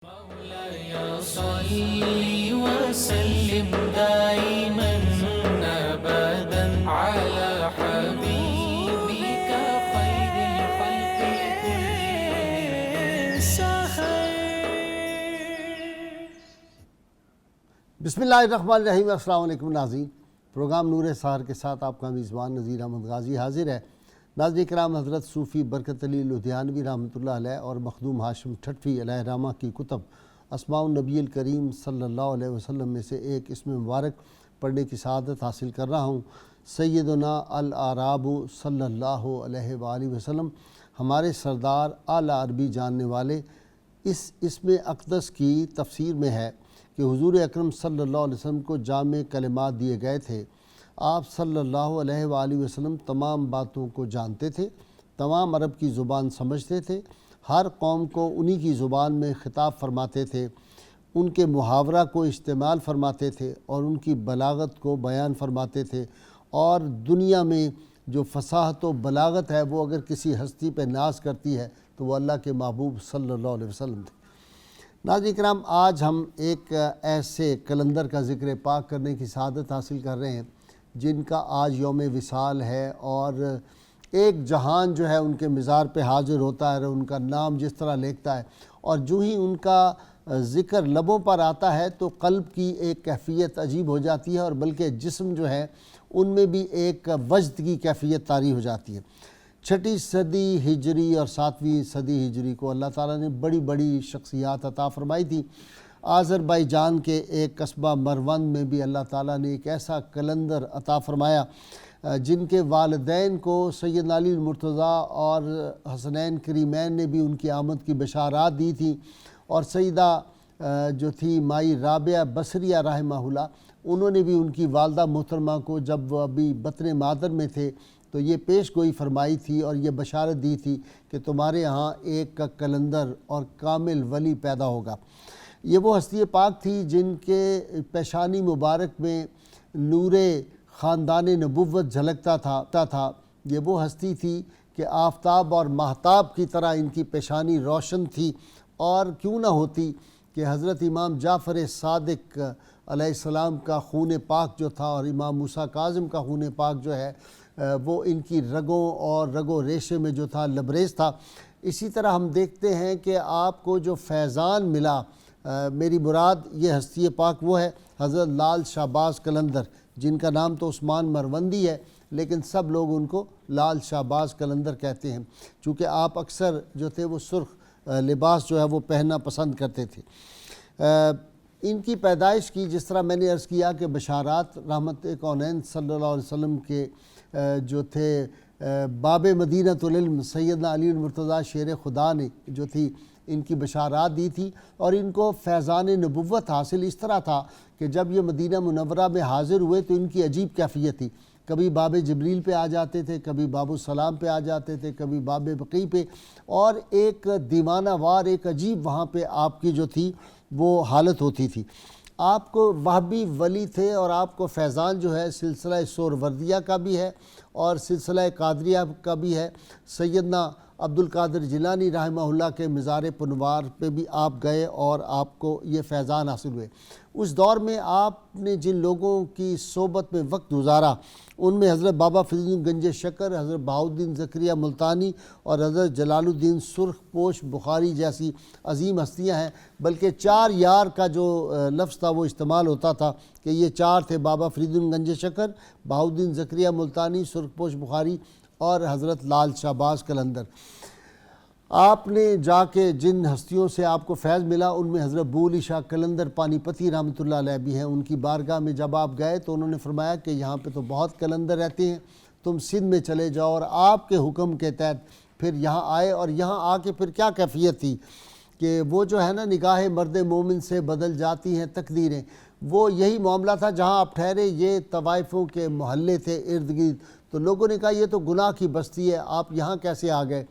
مولاي صل وسلم دائما ابدا على حبيبك خير الخلق بسم اللہ الرحمن الرحیم۔ السلام علیکم ناظرین، پروگرام نور سحر کے ساتھ آپ کا میزبان نذیر احمد غازی حاضر ہے۔ ناظرین کرام، حضرت صوفی برکت علی لدھیانوی رحمۃ اللہ علیہ اور مخدوم ہاشم ٹھٹوی علیہ رحمہ کی کتب اسماء النبی الکریم صلی اللہ علیہ وسلم میں سے ایک اسم مبارک پڑھنے کی سعادت حاصل کر رہا ہوں۔ سیدنا الاعراب صلی اللہ علیہ وآلہ وسلم، ہمارے سردار اعلیٰ عربی جاننے والے، اس اسم اقدس کی تفسیر میں ہے کہ حضور اکرم صلی اللہ علیہ وسلم کو جامع کلمات دیے گئے تھے۔ آپ صلی اللہ علیہ وآلہ وسلم تمام باتوں کو جانتے تھے، تمام عرب کی زبان سمجھتے تھے، ہر قوم کو انہی کی زبان میں خطاب فرماتے تھے، ان کے محاورہ کو استعمال فرماتے تھے اور ان کی بلاغت کو بیان فرماتے تھے، اور دنیا میں جو فصاحت و بلاغت ہے وہ اگر کسی ہستی پہ ناز کرتی ہے تو وہ اللہ کے محبوب صلی اللہ علیہ وسلم تھے۔ ناظرین کرام، آج ہم ایک ایسے کلندر کا ذکر پاک کرنے کی سعادت حاصل کر رہے ہیں جن کا آج یوم وصال ہے، اور ایک جہان جو ہے ان کے مزار پہ حاضر ہوتا ہے، ان کا نام جس طرح لیکتا ہے، اور جو ہی ان کا ذکر لبوں پر آتا ہے تو قلب کی ایک کیفیت عجیب ہو جاتی ہے، اور بلکہ جسم جو ہے ان میں بھی ایک وجد کی کیفیت طاری ہو جاتی ہے۔ 6 صدی ہجری اور 7ویں صدی ہجری کو اللہ تعالیٰ نے بڑی بڑی شخصیات عطا فرمائی تھی۔ آذربائیجان کے ایک قصبہ مروند میں بھی اللہ تعالیٰ نے ایک ایسا کلندر عطا فرمایا جن کے والدین کو سیدنا علی المرتضیٰ اور حسنین کریمین نے بھی ان کی آمد کی بشارات دی تھی، اور سیدہ جو تھی مائی رابعہ بصریہ رحمہ اللہ، انہوں نے بھی ان کی والدہ محترمہ کو جب وہ ابھی بطن مادر میں تھے تو یہ پیش گوئی فرمائی تھی اور یہ بشارت دی تھی کہ تمہارے ہاں ایک کلندر اور کامل ولی پیدا ہوگا۔ یہ وہ ہستی پاک تھی جن کے پیشانی مبارک میں نور خاندان نبوت جھلکتا تھا۔ یہ وہ ہستی تھی کہ آفتاب اور ماہتاب کی طرح ان کی پیشانی روشن تھی، اور کیوں نہ ہوتی کہ حضرت امام جعفر صادق علیہ السلام کا خون پاک جو تھا اور امام موسیٰ کاظم کا خون پاک جو ہے وہ ان کی رگوں اور رگ و ریشے میں جو تھا لبریز تھا۔ اسی طرح ہم دیکھتے ہیں کہ آپ کو جو فیضان ملا، میری مراد یہ ہستی پاک وہ ہے حضرت لال شہباز قلندر، جن کا نام تو عثمان مروندی ہے لیکن سب لوگ ان کو لال شہباز قلندر کہتے ہیں، چونکہ آپ اکثر جو تھے وہ سرخ لباس جو ہے وہ پہننا پسند کرتے تھے۔ ان کی پیدائش کی، جس طرح میں نے عرض کیا کہ بشارات رحمت کونین صلی اللہ علیہ وسلم کے جو تھے باب مدینۃ العلم سیدنا علی المرتضیٰ شیر خدا نے جو تھی ان کی بشارات دی تھی، اور ان کو فیضان نبوت حاصل اس طرح تھا کہ جب یہ مدینہ منورہ میں حاضر ہوئے تو ان کی عجیب کیفیت تھی۔ کبھی باب جبریل پہ آ جاتے تھے، کبھی باب السلام پہ آ جاتے تھے، کبھی باب بقیع پہ، اور ایک دیوانہ وار ایک عجیب وہاں پہ آپ کی جو تھی وہ حالت ہوتی تھی۔ آپ کو وہابی ولی تھے، اور آپ کو فیضان جو ہے سلسلہ سہروردیہ کا بھی ہے اور سلسلہ قادریہ کا بھی ہے۔ سیدنا عبد القادر جیلانی رحمہ اللہ کے مزار پنوار پہ بھی آپ گئے اور آپ کو یہ فیضان حاصل ہوئے۔ اس دور میں آپ نے جن لوگوں کی صحبت میں وقت گزارا ان میں حضرت بابا فضل الدین گنج شکر، حضرت بہاؤالدین زکریا ملتانی اور حضرت جلال الدین سرخ پوش بخاری جیسی عظیم ہستیاں ہیں، بلکہ 4 یار کا جو لفظ تھا وہ استعمال ہوتا تھا کہ یہ 4 تھے: بابا فرید الدین گنج شکر، بہاؤالدین زکریا ملتانی، سرخ پوش بخاری اور حضرت لال شہباز قلندر۔ آپ نے جا کے جن ہستیوں سے آپ کو فیض ملا ان میں حضرت ابو علی شاہ قلندر پانی پتی رحمۃ اللہ علیہ بھی ہیں۔ ان کی بارگاہ میں جب آپ گئے تو انہوں نے فرمایا کہ یہاں پہ تو بہت قلندر رہتے ہیں، تم سندھ میں چلے جاؤ، اور آپ کے حکم کے تحت پھر یہاں آئے، اور یہاں آ کے پھر کیا کیفیت تھی کہ وہ جو ہے نا نگاہ مرد مومن سے بدل جاتی ہیں تقدیریں، وہ یہی معاملہ تھا جہاں آپ ٹھہرے۔ یہ طوائفوں کے محلے تھے ارد گرد، تو لوگوں نے کہا یہ تو گناہ کی بستی ہے، آپ یہاں کیسے آ گئے؟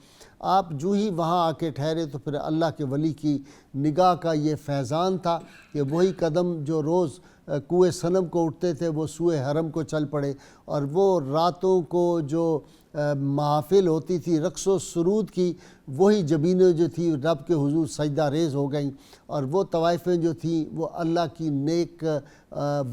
آپ جو ہی وہاں آ کے ٹھہرے تو پھر اللہ کے ولی کی نگاہ کا یہ فیضان تھا کہ وہی قدم جو روز کوہ صنم کو اٹھتے تھے وہ سوئے حرم کو چل پڑے، اور وہ راتوں کو جو محافل ہوتی تھی رقص و سرود کی، وہی جبینیں جو تھی رب کے حضور سجدہ ریز ہو گئیں، اور وہ طوائفیں جو تھیں وہ اللہ کی نیک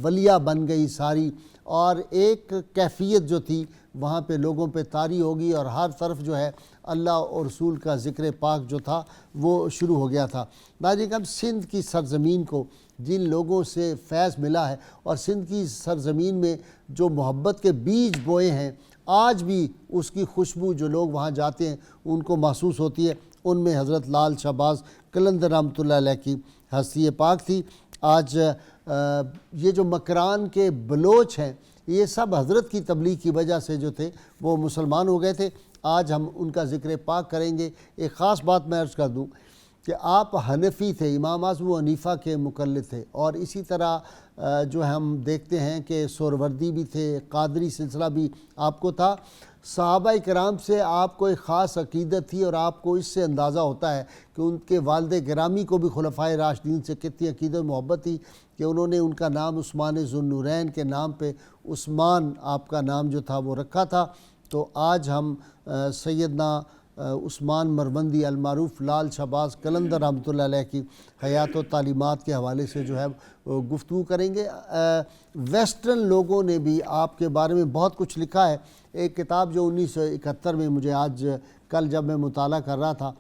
ولیہ بن گئی ساری، اور ایک کیفیت جو تھی وہاں پہ لوگوں پہ طاری ہوگی، اور ہر طرف جو ہے اللہ اور رسول کا ذکر پاک جو تھا وہ شروع ہو گیا تھا۔ ناظرین ہم سندھ کی سرزمین کو جن لوگوں سے فیض ملا ہے، اور سندھ کی سرزمین میں جو محبت کے بیج بوئے ہیں، آج بھی اس کی خوشبو جو لوگ وہاں جاتے ہیں ان کو محسوس ہوتی ہے۔ ان میں حضرت لال شہباز قلندر رحمۃ اللہ علیہ کی ہستی پاک تھی۔ آج یہ جو مکران کے بلوچ ہیں، یہ سب حضرت کی تبلیغ کی وجہ سے جو تھے وہ مسلمان ہو گئے تھے۔ آج ہم ان کا ذکر پاک کریں گے۔ ایک خاص بات میں عرض کر دوں کہ آپ حنفی تھے، امام اعظم ابو حنیفہ کے مقلد تھے، اور اسی طرح جو ہم دیکھتے ہیں کہ سہروردی بھی تھے، قادری سلسلہ بھی آپ کو تھا۔ صحابہ کرام سے آپ کو ایک خاص عقیدت تھی، اور آپ کو اس سے اندازہ ہوتا ہے کہ ان کے والد گرامی کو بھی خلفائے راشدین سے کتنی عقیدت محبت تھی کہ انہوں نے ان کا نام عثمان ذو النورین کے نام پہ عثمان آپ کا نام جو تھا وہ رکھا تھا۔ تو آج ہم سیدنا عثمان مروندی المعروف لال شہباز قلندر رحمۃ اللہ علیہ کی حیات و تعلیمات کے حوالے سے جو ہے گفتگو کریں گے۔ ویسٹرن لوگوں نے بھی آپ کے بارے میں بہت کچھ لکھا ہے۔ ایک کتاب جو 1971 میں مجھے آج کل جب میں مطالعہ کر رہا تھا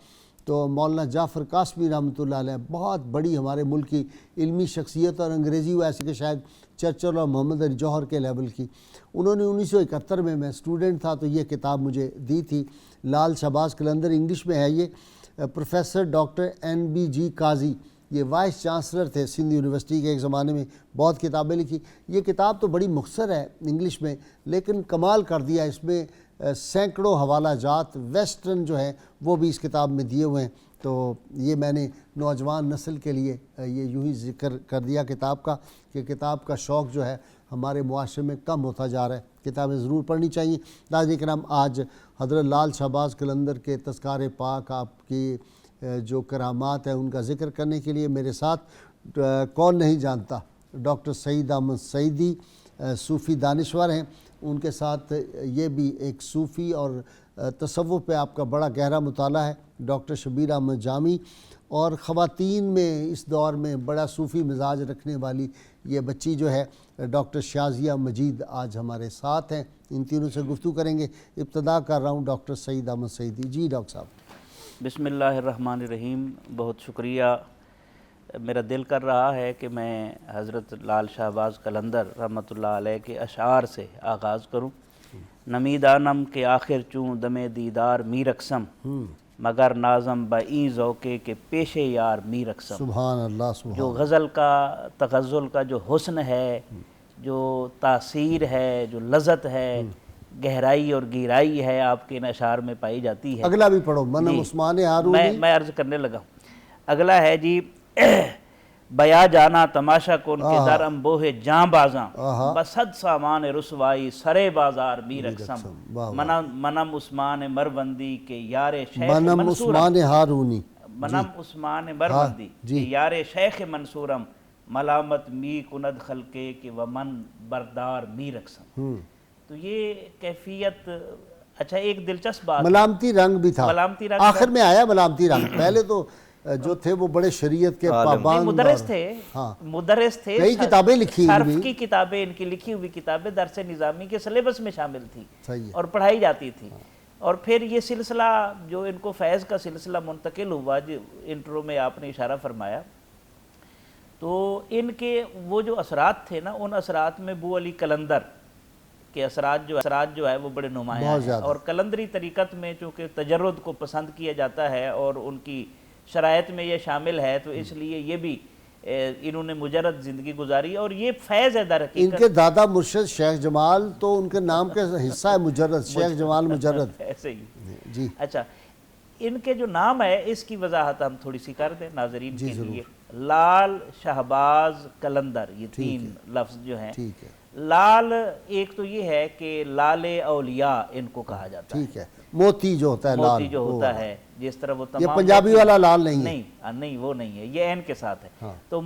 تو مولانا جعفر قاسمی رحمۃ اللہ علیہ بہت بڑی ہمارے ملک کی علمی شخصیت، اور انگریزی وہ ایسے کہ شاید چرچل اور محمد علی جوہر کے لیول کی، انہوں نے 1971 میں اسٹوڈنٹ تھا تو یہ کتاب مجھے دی تھی۔ لال شہباز قلندر انگلش میں ہے یہ۔ پروفیسر ڈاکٹر NBG قاضی یہ وائس چانسلر تھے سندھ یونیورسٹی کے ایک زمانے میں، بہت کتابیں لکھی۔ یہ کتاب تو بڑی مختصر ہے انگلش میں، لیکن کمال کر دیا اس میں سینکڑوں حوالہ جات ویسٹرن جو ہیں وہ بھی اس کتاب میں دیے ہوئے ہیں۔ تو یہ میں نے نوجوان نسل کے لیے یہ یوں ہی ذکر کر دیا کتاب کا، کہ کتاب کا شوق جو ہے ہمارے معاشرے میں کم ہوتا جا رہا ہے، کتابیں ضرور پڑھنی چاہیے۔ ناظرین کرام آج حضرت لال شہباز قلندر کے تذکار پاک، آپ کی جو کرامات ہیں ان کا ذکر کرنے کے لیے میرے ساتھ کون نہیں جانتا ڈاکٹر سعید احمد سعیدی، صوفی دانشور ہیں۔ ان کے ساتھ یہ بھی ایک صوفی اور تصوف پہ آپ کا بڑا گہرا مطالعہ ہے ڈاکٹر شبیر احمد جامی، اور خواتین میں اس دور میں بڑا صوفی مزاج رکھنے والی یہ بچی جو ہے ڈاکٹر شازیہ مجید آج ہمارے ساتھ ہیں۔ ان تینوں سے گفتگو کریں گے۔ ابتدا کر رہا ہوں ڈاکٹر سعید احمد سعیدی۔ جی ڈاکٹر صاحب۔ بسم اللہ الرحمن الرحیم۔ بہت شکریہ۔ میرا دل کر رہا ہے کہ میں حضرت لال شہباز قلندر رحمۃ اللہ علیہ کے اشعار سے آغاز کروں۔ نمی دانم کے آخر چوں دم دیدار می رقصم، مگر نازم بئی ذوقے کے پیش یار می رقصم۔ سبحان اللہ، سبحان جو غزل کا تغزل کا جو حسن ہے، جو تاثیر ہے، جو لذت ہے، گہرائی اور گہرائی ہے آپ کے ان اشعار میں پائی جاتی ہے۔ اگلا بھی پڑھو، منم عثمان ہارونی۔ میں عرض کرنے لگا ہوں۔ اگلا ہے جی، بیا جانا تماشا کن کے در امبوہ جاں بازاں، بصد سامان رسوائی سرے بازار می رقصم۔ منم عثمان مروندی کے یار شیخ منم عثمان ہارونی، منم عثمان مروندی کے یار شیخ منصورم، ملامت می کند خلقے کے ومن بردار می رقصم۔ تو یہ کیفیت، اچھا ایک دلچسپ بات، ملامتی رنگ بھی تھا، ملامتی رنگ آخر میں آیا ملامتی رنگ۔ پہلے تو جو تھے وہ بڑے شریعت کے پابند، مدرس تھے، مدرس تھے، کئی کتابیں لکھی صرف کی کتابیں، ان کی لکھی ہوئی کتابیں درس نظامی کے سلیبس میں شامل تھی اور پڑھائی جاتی تھی۔ اور پھر یہ سلسلہ جو ان کو فیض کا سلسلہ منتقل ہوا، جو انٹرو میں آپ نے اشارہ فرمایا، تو ان کے وہ جو اثرات تھے نا، ان اثرات میں بو علی قلندر کے اثرات جو ہے وہ بڑے نمایاں ہیں۔ اور قلندری طریقت میں چونکہ تجرد کو پسند کیا جاتا ہے اور ان کی شرائط میں یہ شامل ہے، تو اس لیے یہ بھی انہوں نے مجرد زندگی گزاری، اور یہ فیض ہے در حقیقت۔ ان کے دادا مرشد شیخ جمال تو ان کے نام کے حصہ ہے مجرد، شیخ جمال مجرد۔ ایسے ہی جی اچھا، ان کے جو نام ہے اس کی وضاحت ہم تھوڑی سی کر دیں ناظرین کے لیے۔ لال شہباز قلندر، یہ تین لفظ جو ہیں۔ لال ایک تو یہ ہے کہ لال اولیاء ان کو کہا جاتا ہے، ٹھیک ہے، موتی جو ہوتا ہے، موتی جو ہوتا ہے، جس طرح وہ یہ تمام پنجابی والا لال نہیں ہے، نہیں وہ نہیں ہے، یہ عین کے ساتھ ہے۔ تو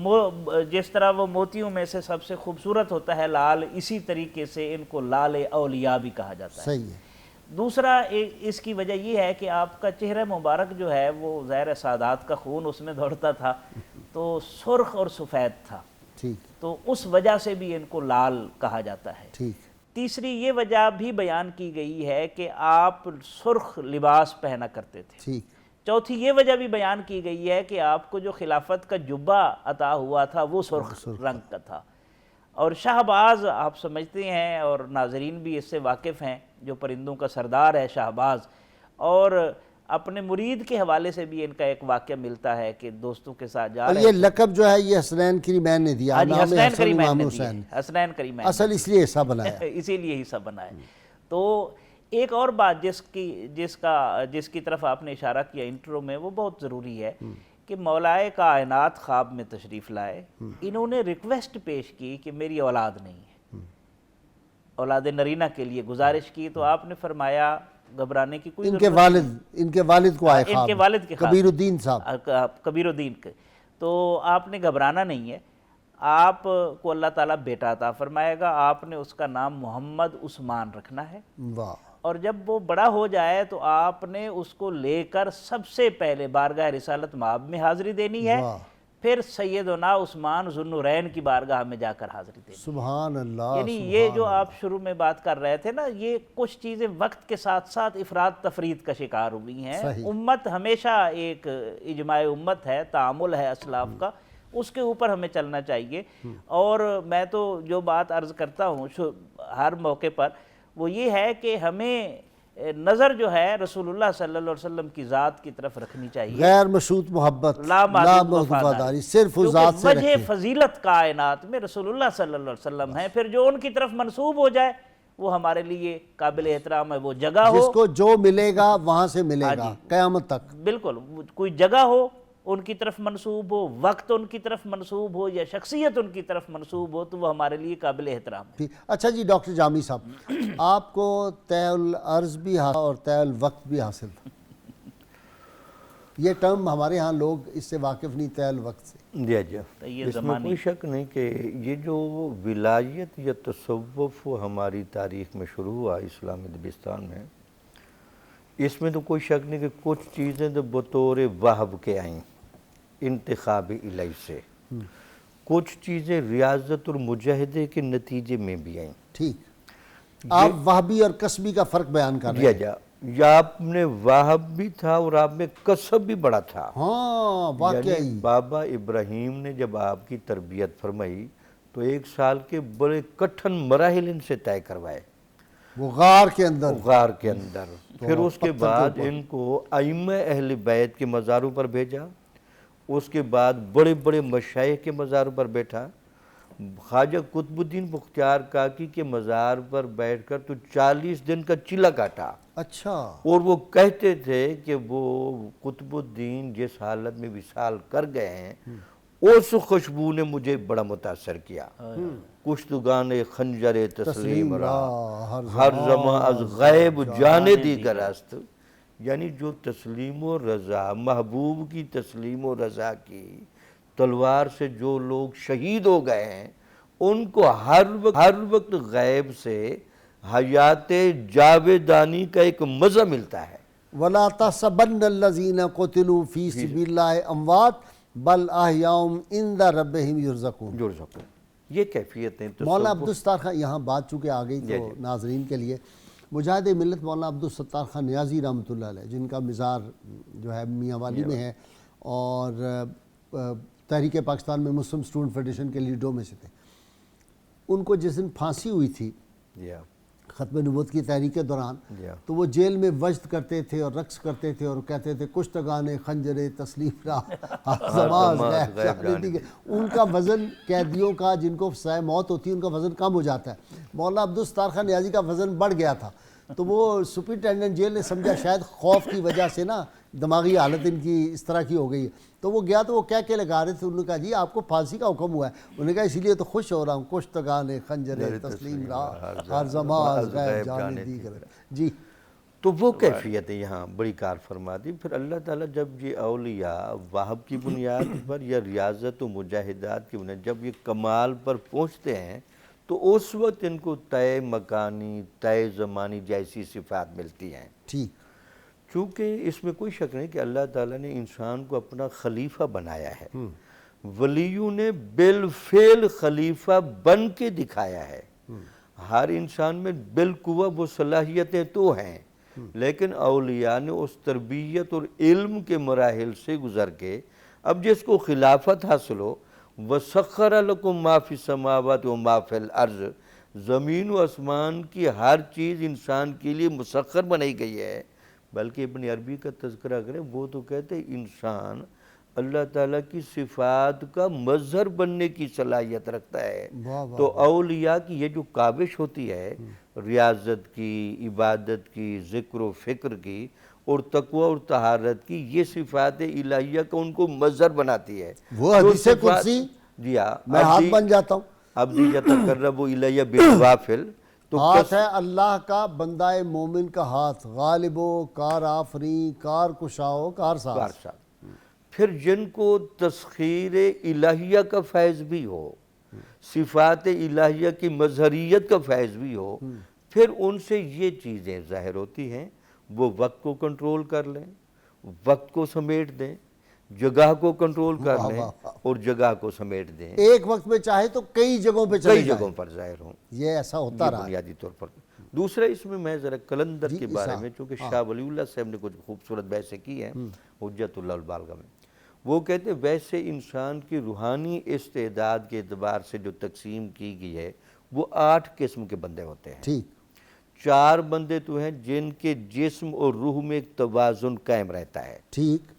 جس طرح وہ موتیوں میں سے سب سے خوبصورت ہوتا ہے لال، اسی طریقے سے ان کو لال اولیاء بھی کہا جاتا ہے۔ صحیح ہے۔ دوسرا اس کی وجہ یہ ہے کہ آپ کا چہرہ مبارک جو ہے وہ ظاہر سادات کا خون اس میں دوڑتا تھا تو سرخ اور سفید تھا، تو اس وجہ سے بھی ان کو لال کہا جاتا ہے۔ تیسری یہ وجہ بھی بیان کی گئی ہے کہ آپ سرخ لباس پہنا کرتے تھے۔ چوتھی یہ وجہ بھی بیان کی گئی ہے کہ آپ کو جو خلافت کا جبہ عطا ہوا تھا وہ سرخ رنگ کا تھا۔ اور شہباز آپ سمجھتے ہیں اور ناظرین بھی اس سے واقف ہیں، جو پرندوں کا سردار ہے شہباز، اور اپنے مرید کے حوالے سے بھی ان کا ایک واقعہ ملتا ہے کہ دوستوں کے ساتھ جا رہے ہیں۔ یہ لقب جو ہے یہ حسنین کریمین نے دیا، حسنین کریمین نے دیا، حسنین کریمین اصل اس لیے حصہ بنایا، اسی لیے حصہ بنایا۔ تو ایک اور بات جس کی طرف آپ نے اشارہ کیا انٹرو میں، وہ بہت ضروری ہے کہ مولائے کائنات خواب میں تشریف لائے، انہوں نے ریکویسٹ پیش کی کہ میری اولاد نہیں ہے، اولاد نرینہ کے لیے گزارش کی، تو آپ نے فرمایا گھبرانے کی کوئی ضرورت نہیں۔ ان کے والد کو آئے خواب، ان کے والد کے خواب، کبیر الدین صاحب، کبیر الدین کے، تو آپ نے گھبرانا نہیں ہے، آپ کو اللہ تعالیٰ بیٹا عطا فرمائے گا، آپ نے اس کا نام محمد عثمان رکھنا ہے، اور جب وہ بڑا ہو جائے تو آپ نے اس کو لے کر سب سے پہلے بارگاہ رسالت مآب میں حاضری دینی ہے، پھر سیدنا عثمان ذو النورین کی بارگاہ میں جا کر حاضری دینی ہے۔ سبحان اللہ۔ یعنی یہ جو آپ شروع میں بات کر رہے تھے نا، یہ کچھ چیزیں وقت کے ساتھ ساتھ افراد تفرید کا شکار ہوئی ہیں۔ امت ہمیشہ ایک اجماع امت ہے، تعامل ہے اسلاف کا، اس کے اوپر ہمیں چلنا چاہیے۔ اور میں تو جو بات عرض کرتا ہوں ہر موقع پر وہ یہ ہے کہ ہمیں نظر جو ہے رسول اللہ صلی اللہ علیہ وسلم کی ذات کی طرف رکھنی چاہیے، غیر مشروط محبت، لا وفاداری، صرف اس ذات سے وجہ فضیلت کائنات میں رسول اللہ صلی اللہ علیہ وسلم ہے، پھر جو ان کی طرف منسوب ہو جائے وہ ہمارے لیے قابل احترام ہے، وہ جگہ ہو، جس کو جو ملے گا وہاں سے ملے گا قیامت تک۔ بالکل، کوئی جگہ ہو ان کی طرف منسوب ہو، وقت ان کی طرف منسوب ہو، یا شخصیت ان کی طرف منسوب ہو، تو وہ ہمارے لیے قابل احترام ہے۔ اچھا جی ڈاکٹر جامی صاحب، آپ کو طے العرض بھی حاصل اور طے الوقت بھی حاصل تھا، یہ ٹرم ہمارے ہاں لوگ اس سے واقف نہیں، طے الوقت سے۔ جی اس میں کوئی شک نہیں کہ یہ جو ولایت یا تصوف ہماری تاریخ میں شروع ہوا اسلامی دبستان میں، اس میں تو کوئی شک نہیں کہ کچھ چیزیں تو بطور وہب کے آئیں انتخاب الہی سے، کچھ چیزیں ریاضت اور مجاہدے کے نتیجے میں بھی آئیں۔ ٹھیک، آپ وہبی اور کسبی کا فرق بیان کر رہے ہیں۔ یا آپ نے واہب بھی تھا اور آپ میں کسب بھی بڑا تھا۔ ہاں واقعی، یعنی بابا ابراہیم نے جب آپ کی تربیت فرمائی تو 1 سال کے بڑے کٹھن مراحل ان سے طے کروائے، وہ غار کے اندر، پھر اس کے بعد ان کو ائمہ اہل بیت کے مزاروں پر بھیجا، اس کے بعد بڑے بڑے مشائخ کے مزاروں پر بیٹھا، خواجہ قطب الدین بختیار کاکی کے مزار پر بیٹھ کر تو 40 دن کا چلا کاٹا۔ اچھا، اور وہ کہتے تھے کہ وہ قطب الدین جس حالت میں وصال کر گئے ہیں اس خوشبو نے مجھے بڑا متاثر کیا، کشتگان خنجر تسلیم را ہر زمان از غیب جانے دیگر است۔ یعنی جو تسلیم و رضا، محبوب کی تسلیم و رضا کی تلوار سے جو لوگ شہید ہو گئے ہیں، ان کو ہر وقت غیب سے حیات جاویدانی کا ایک مزہ ملتا ہے۔ وَلَا تَحْسَبَنَّ الَّذِينَ قُتِلُوا فِي سَبِيلِ اللَّهِ أَمْوَاتٌ بَلْ أَحْيَاءٌ عِندَ رَبِّهِمْ يُرْزَقُونَ۔ یہ کیفیت ہیں۔ مولانا عبدالستار خان، یہاں بات چونکہ آ گئی تو ناظرین کے لیے مجاہد ملت مولانا عبدالستار خان نیازی رحمۃ اللہ علیہ، جن کا مزار جو ہے میاں والی میں ہے اور تحریک پاکستان میں مسلم اسٹوڈنٹ فیڈریشن کے لیڈروں میں سے تھے، ان کو جس دن پھانسی ہوئی تھی ختم نبوت کی تحریک کے دوران، تو وہ جیل میں وجد کرتے تھے اور رقص کرتے تھے اور کہتے تھے کشتگان خنجر تسلیم را زماز غیب۔ ان کا وزن قیدیوں کا جن کو سزائے موت ہوتی ہے ان کا وزن کم ہو جاتا ہے، مولانا عبدالستار خان نیازی کا وزن بڑھ گیا تھا، تو وہ سپرنٹینڈنٹ جیل نے سمجھا شاید خوف کی وجہ سے نا دماغی حالت ان کی اس طرح کی ہو گئی ہے، تو وہ گیا تو وہ کہہ کے لگا رہے تھے، انہوں نے کہا جی آپ کو پھانسی کا حکم ہوا ہے، انہوں نے کہا اسی لیے تو خوش ہو رہا ہوں، کشتگان خنجر تسلیم را ہر زمان غیب جانے دیگر۔ جی تو وہ کیفیت یہاں بڑی کار فرما دی۔ پھر اللہ تعالیٰ جب یہ اولیاء واہب کی بنیاد پر یا ریاضت و مجاہدات کی بنیاد جب یہ کمال پر پہنچتے ہیں تو اس وقت ان کو طے مکانی طے زمانی جیسی صفات ملتی ہیں. ٹھیک. چونکہ اس میں کوئی شک نہیں کہ اللہ تعالیٰ نے انسان کو اپنا خلیفہ بنایا ہے, ولیوں نے بالفعل خلیفہ بن کے دکھایا ہے. ہر انسان میں بالقوہ وہ صلاحیتیں تو ہیں, لیکن اولیاء نے اس تربیت اور علم کے مراحل سے گزر کے اب جس کو خلافت حاصل ہو, وَسَخَّرَ لَكُم مَا فِي السَّمَاوَاتِ وَمَا فِي الْأَرْضِ, زمین و آسمان کی ہر چیز انسان کے لیے مسخر بنائی گئی ہے. بلکہ ابن عربی کا تذکرہ کریں, وہ تو کہتے ہیں انسان اللہ تعالیٰ کی صفات کا مظہر بننے کی صلاحیت رکھتا ہے. تو اولیاء کی یہ جو کاوش ہوتی ہے ریاضت کی, عبادت کی, ذکر و فکر کی اور تقوی اور طہارت کی, یہ صفات الہیہ کا ان کو مظہر بناتی ہے. وہ حدیث قدسی میں ہاتھ بن جاتا ہوں, عبدی یتقرب الیہ بالنوافل, تو ہاتھ ہے اللہ کا بندہ مومن کا ہاتھ, غالب و کار آفری, کار کشاؤ, کار ساز. پھر جن کو تسخیر الہیہ کا فیض بھی ہو, صفات الہیہ کی مظہریت کا فیض بھی ہو, پھر ان سے یہ چیزیں ظاہر ہوتی ہیں. وہ وقت کو کنٹرول کر لیں, وقت کو سمیٹ دیں, جگہ کو کنٹرول کر لیں اور جگہ کو سمیٹ دیں, ایک وقت میں چاہے تو کئی جگہوں پہ چلے کئی جائیں, جگہوں پر ظاہر ہوں. یہ ایسا ہوتا رہا بنیادی طور پر. دوسرا اس میں ذرا کلندر کے بارے میں, چونکہ شاہ ولی اللہ صاحب نے کچھ خوبصورت بحثیں کی ہیں حجت اللہ البالغہ میں. وہ کہتے ہیں ویسے انسان کی روحانی استعداد کے اعتبار سے جو تقسیم کی گئی ہے وہ 8 قسم کے بندے ہوتے ہیں. ٹھیک. 4 بندے تو ہیں جن کے جسم اور روح میں ایک توازن قائم رہتا ہے. ٹھیک.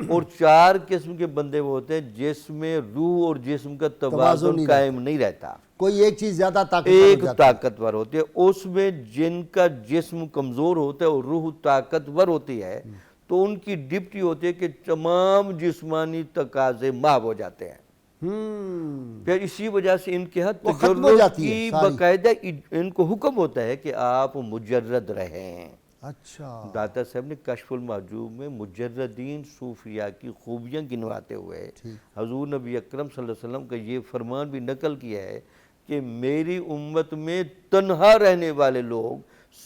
اور 4 قسم کے بندے وہ ہوتے ہیں جس میں روح اور جسم کا توازن قائم نہیں رہتا, کوئی ایک چیز زیادہ طاقتور ہوتی ہے. اس میں جن کا جسم کمزور ہوتا ہے اور روح طاقتور ہوتی ہے, تو ان کی ڈپٹی ہوتی ہے کہ تمام جسمانی تقاضے محو ہو جاتے ہیں. پھر اسی وجہ سے ان کے حد تجرد کی باقاعدہ ان کو حکم ہوتا ہے کہ آپ مجرد رہیں. اچھا. داتا صاحب نے کشف المحجوب میں مجردین صوفیاء کی خوبیاں گنواتے ہوئے حضور نبی اکرم صلی اللہ علیہ وسلم کا یہ فرمان بھی نقل کیا ہے کہ میری امت میں تنہا رہنے والے لوگ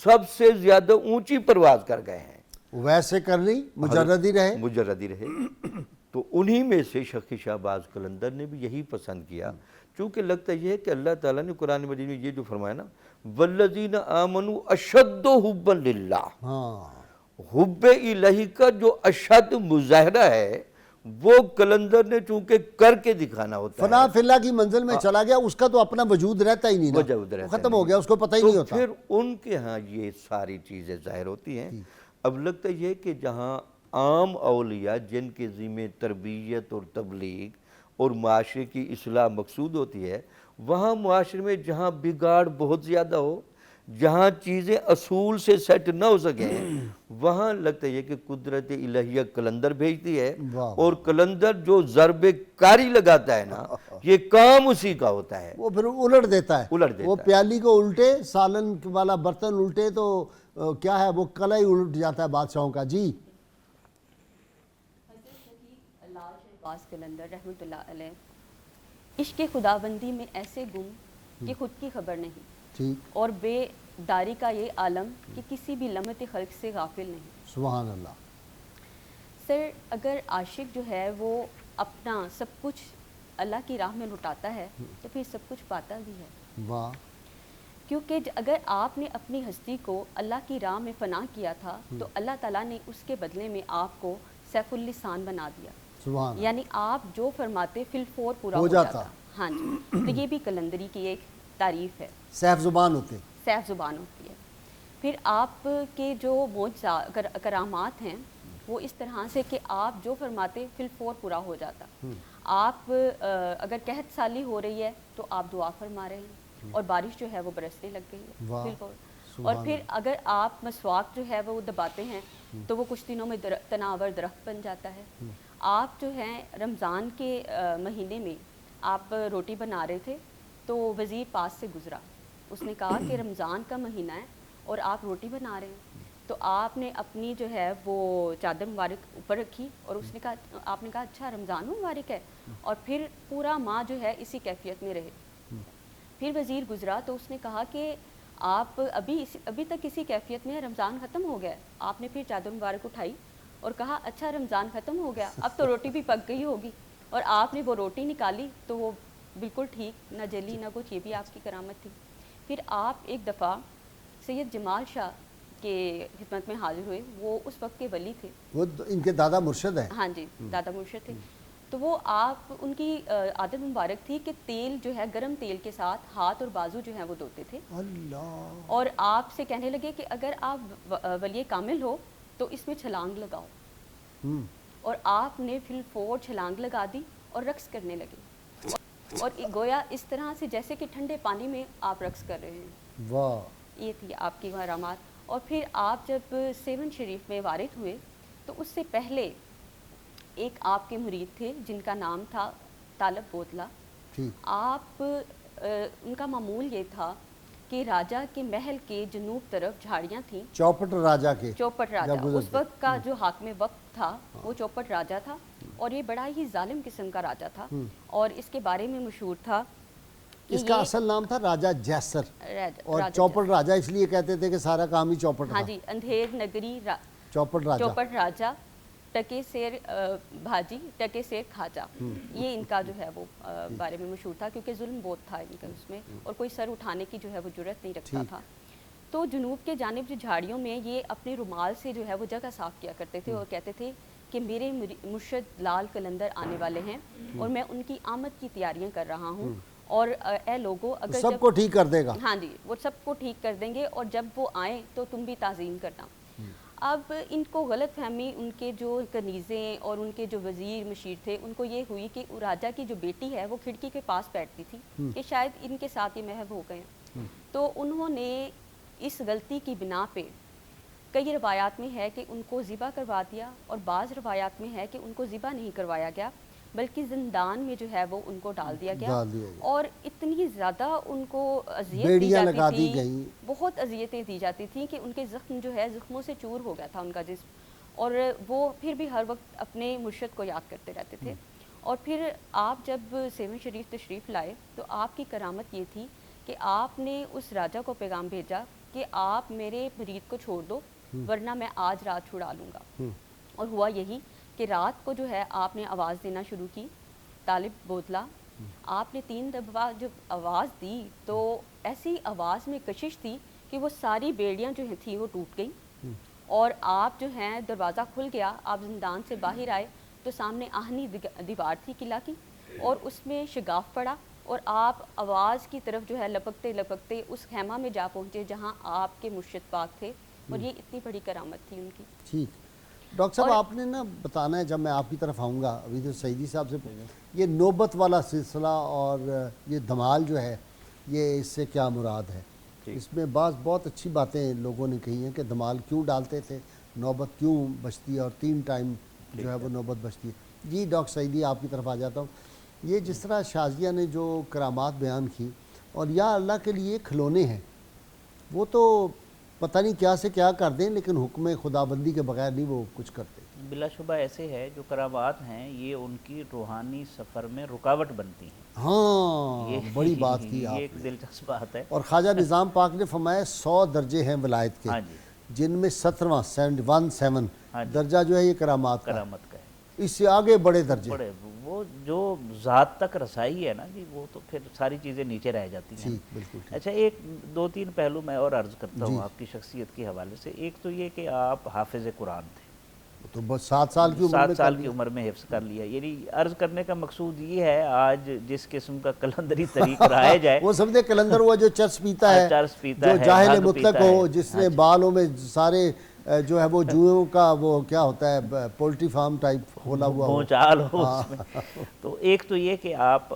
سب سے زیادہ اونچی پرواز کر گئے ہیں. ویسے کر لی, مجرد ہی رہے. مجرد ہی رہے. تو انہی میں سے شیخ شہباز قلندر نے بھی یہی پسند کیا, چونکہ لگتا یہ ہے کہ اللہ تعالیٰ نے قرآن مجید میں یہ جو فرمایا نا, وَالَّذِينَ آمَنُوا أَشَدُّ حُبًّا لِلَّهِ, حب الہی کا جو اشد مظاہرہ ہے وہ قلندر نے چونکہ کر کے دکھانا ہوتا ہے. فنا فی اللہ کی منزل میں چلا گیا, اس کا تو اپنا وجود رہتا ہی نہیں نا, ختم ہو گیا, اس کو پتہ ہی نہیں ہوتا. پھر ان کے ہاں یہ ساری چیزیں ظاہر ہوتی ہیں. اب لگتا یہ کہ جہاں عام اولیاء جن کے ذمہ تربیت اور تبلیغ اور معاشرے کی اصلاح مقصود ہوتی ہے, وہاں معاشرے میں جہاں بگاڑ بہت زیادہ ہو, جہاں چیزیں اصول سے سیٹ نہ ہو سکیں, وہاں لگتا ہے کہ قدرت الہیہ قلندر بھیجتی ہے, اور قلندر جو ضرب کاری لگاتا ہے نا, یہ کام اسی کا ہوتا ہے. وہ پھر الٹ دیتا ہے, وہ پیالی کو الٹے, سالن والا برتن الٹے تو کیا ہے, وہ کلا ہی الٹ جاتا ہے بادشاہوں کا. جی. عباس قلندر رحمۃ اللہ علیہ عشق خداوندی میں ایسے گم کہ خود کی خبر نہیں, اور بے داری کا یہ عالم کہ کسی بھی لمحت خلق سے غافل نہیں. سبحان اللہ. سر اگر عاشق جو ہے وہ اپنا سب کچھ اللہ کی راہ میں لٹاتا ہے تو پھر سب کچھ پاتا بھی ہے. واہ. کیونکہ اگر آپ نے اپنی ہستی کو اللہ کی راہ میں فنا کیا تھا تو اللہ تعالیٰ نے اس کے بدلے میں آپ کو سیف اللسان بنا دیا. یعنی آپ جو فرماتے فی الفور پورا ہو جاتا. ہاں جی. تو یہ بھی قلندری کی ایک تعریف ہے. سیف زبان ہوتے, سیف زبان ہوتی ہے. پھر آپ کے جو معجزات کرامات ہیں وہ اس طرح سے کہ آپ جو فرماتے فی الفور پورا ہو جاتا. آپ اگر قحط سالی ہو رہی ہے تو آپ دعا فرما رہے ہیں اور بارش جو ہے وہ برسنے لگ گئی ہے فی الفور. اور پھر اگر آپ مسواک جو ہے وہ دباتے ہیں تو وہ کچھ دنوں میں تناور درخت بن جاتا ہے. آپ جو ہیں رمضان کے مہینے میں آپ روٹی بنا رہے تھے تو وزیر پاس سے گزرا, اس نے کہا کہ رمضان کا مہینہ ہے اور آپ روٹی بنا رہے ہیں. تو آپ نے اپنی جو ہے وہ چادر مبارک اوپر رکھی اور اس نے کہا, آپ نے کہا اچھا رمضان مبارک ہے, اور پھر پورا ماہ جو ہے اسی کیفیت میں رہے. پھر وزیر گزرا تو اس نے کہا کہ آپ ابھی تک اسی کیفیت میں رمضان ختم ہو گیا ہے. آپ نے پھر چادر مبارک اٹھائی اور کہا اچھا رمضان ختم ہو گیا, اب تو روٹی بھی پک گئی ہوگی, اور آپ نے وہ روٹی نکالی تو وہ بالکل ٹھیک, نہ جلی نہ کچھ, یہ بھی آپ کی کرامت تھی. پھر آپ ایک دفعہ سید جمال شاہ کے خدمت میں حاضر ہوئے, وہ اس وقت کے ولی تھے, وہ ان کے دادا مرشد ہیں. ہاں جی دادا مرشد تھے. تو وہ آپ ان کی عادت مبارک تھی کہ تیل جو ہے گرم تیل کے ساتھ ہاتھ اور بازو جو ہیں وہ دھوتے تھے, اللہ, اور آپ سے کہنے لگے کہ اگر آپ ولی کامل ہو تو اس میں چھلانگ لگاؤ, اور آپ نے پھر فور چھلانگ لگا دی اور رقص کرنے لگے, اور گویا اس طرح سے جیسے کہ ٹھنڈے پانی میں آپ رقص کر رہے ہیں. واہ, یہ تھی آپ کی کرامات. اور پھر آپ جب سیون شریف میں وارد ہوئے تو اس سے پہلے ایک آپ کے مرید تھے جن کا نام تھا طالب بوتلا. آپ ان کا معمول یہ تھا کہ راجہ کے محل کے جنوب طرف جھاڑیاں تھیں, چوپٹ راجہ کے, چوپٹ راجہ اس وقت کا جو حاکم وقت تھا وہ چوپٹ راجہ تھا, اور یہ بڑا ہی ظالم قسم کا راجہ تھا, اور اس کے بارے میں مشہور تھا. اس کا اصل نام تھا راجہ جیسر, اور چوپٹ راجہ اس لیے کہتے تھے کہ سارا کام ہی چوپٹ تھا. ہاں جی, اندھیر نگری چوپٹ راجہ, ٹکے سیر بھاجی ٹکے سیر کھاجا, یہ ان کا جو ہے وہ بارے میں مشہور تھا, کیونکہ ظلم بہت تھا ان کا اس میں, اور کوئی سر اٹھانے کی جو ہے وہ جرت نہیں رکھتا تھا. تو جنوب کے جانب جو جھاڑیوں میں یہ اپنے رومال سے جو ہے وہ جگہ صاف کیا کرتے تھے, اور کہتے تھے کہ میرے مرشد لال قلندر آنے والے ہیں اور میں ان کی آمد کی تیاریاں کر رہا ہوں, اور اے لوگوں اگر سب کو ٹھیک کر دے گا. ہاں جی, وہ سب کو ٹھیک کر دیں گے, اور جب وہ آئیں تو تم بھی تعظیم کرنا. اب ان کو غلط فہمی ان کے جو کنیزیں اور ان کے جو وزیر مشیر تھے ان کو یہ ہوئی کہ راجہ کی جو بیٹی ہے وہ کھڑکی کے پاس بیٹھتی تھی کہ شاید ان کے ساتھ یہ محو ہو گئے ہیں. تو انہوں نے اس غلطی کی بنا پہ, کئی روایات میں ہے کہ ان کو ذبح کروا دیا, اور بعض روایات میں ہے کہ ان کو ذبح نہیں کروایا گیا بلکہ زندان میں جو ہے وہ ان کو ڈال دیا گیا, اور اتنی زیادہ ان کو اذیت دی جاتی تھی, بہت اذیتیں دی جاتی تھیں کہ ان کے زخم جو ہے زخموں سے چور ہو گیا تھا ان کا جسم, اور وہ پھر بھی ہر وقت اپنے مرشد کو یاد کرتے رہتے تھے. اور پھر آپ جب سیون شریف تشریف لائے تو آپ کی کرامت یہ تھی کہ آپ نے اس راجہ کو پیغام بھیجا کہ آپ میرے مرید کو چھوڑ دو ورنہ میں آج رات چھڑا لوں گا. اور ہوا یہی کہ رات کو جو ہے آپ نے آواز دینا شروع کی, طالب بوتلا, آپ نے 3 دفعہ جب آواز دی تو ایسی آواز میں کشش تھی کہ وہ ساری بیڑیاں جو تھیں وہ ٹوٹ گئیں, اور آپ جو ہیں دروازہ کھل گیا, آپ زندان سے باہر آئے تو سامنے آہنی دیوار تھی قلعہ کی, اور اس میں شگاف پڑا, اور آپ آواز کی طرف جو ہے لپکتے لپکتے اس خیمہ میں جا پہنچے جہاں آپ کے مرشد پاک تھے, اور یہ اتنی بڑی کرامت تھی ان کی. ٹھیک, ڈاکٹر صاحب آپ نے نا بتانا ہے, جب میں آپ کی طرف آؤں گا, ابھی تو سعیدی صاحب سے یہ نوبت والا سلسلہ اور یہ دھمال جو ہے یہ اس سے کیا مراد ہے. اس میں بہت اچھی باتیں لوگوں نے کہی ہیں کہ دھمال کیوں ڈالتے تھے, نوبت کیوں بچتی ہے, اور 3 ٹائم جو ہے وہ نوبت بچتی ہے. جی ڈاکٹر سعیدی آپ کی طرف آ جاتا ہوں. یہ جس طرح شازیہ نے جو کرامات بیان کی, اور یا اللہ کے لیے کھلونے ہیں, وہ تو پتہ نہیں کیا سے کیا کر دیں لیکن حکم خدا بندی کے بغیر نہیں وہ کچھ کرتے. بلا شبہ ایسے ہے جو کرامات ہیں یہ ان کی روحانی سفر میں رکاوٹ بنتی ہیں. ہاں, بڑی بات کی آپ نے, یہ ایک دلچسپ بات ہے. اور خواجہ نظام پاک نے فرمایا 100 درجے ہیں ولایت کے, جن میں 17واں 7 درجہ جو ہے یہ کرامات کا ہے. اس سے آگے بڑے درجے, وہ جو ذات تک رسائی ہے نا جی, وہ تو پھر ساری چیزیں نیچے رہ جاتی ہیں. اچھا, 2-3 پہلو میں اور عرض کرتا ہوں آپ کی شخصیت کے حوالے سے. ایک تو یہ کہ آپ حافظ قرآن تھے, تو بس 7 سال کی عمر میں حفظ کر لیا. یعنی عرض کرنے کا مقصود یہ ہے آج جس قسم کا کلندری طریقہ رہا جائے, وہ سمجھے کلندر ہوا جو چرس پیتا ہے, جو جاہل مطلق ہو, جس نے بالوں میں سارے جو ہے وہ جوئوں کا وہ کیا ہوتا ہے پولٹری فارم ٹائپ کھولا ہوا پہنچال ہو اس میں. تو ایک تو یہ کہ آپ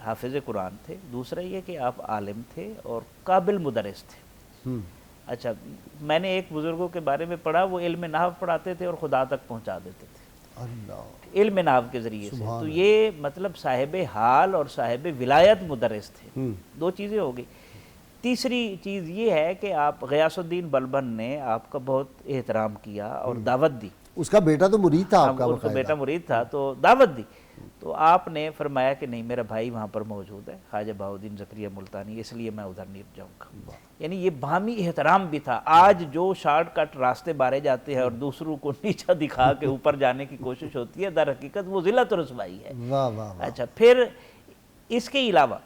حافظ قرآن تھے, دوسرا یہ کہ آپ عالم تھے اور قابل مدرس تھے. اچھا, میں نے ایک بزرگوں کے بارے میں پڑھا, وہ علم نحو پڑھاتے تھے اور خدا تک پہنچا دیتے تھے علم نحو کے ذریعے سے. تو یہ مطلب صاحب حال اور صاحب ولایت مدرس تھے. 2 چیزیں ہو گئی. تیسری چیز یہ ہے کہ آپ غیاث الدین بلبن نے آپ کا بہت احترام کیا اور دعوت دی. اس کا بیٹا تو مرید تھا آپ کا, بیٹا مرید تھا تو دعوت دی. تو آپ نے فرمایا کہ نہیں میرا بھائی وہاں پر موجود ہے خواجہ بہاؤالدین زکریا ملتانی، اس لیے میں ادھر نہیں جاؤں گا۔ یعنی یہ باہمی احترام بھی تھا۔ آج جو شارٹ کٹ راستے بارے جاتے ہیں اور دوسروں کو نیچا دکھا کے اوپر جانے کی کوشش ہوتی ہے، در حقیقت وہ ذلت و رسوائی ہے۔ واہ واہ واہ۔ اچھا، پھر اس کے علاوہ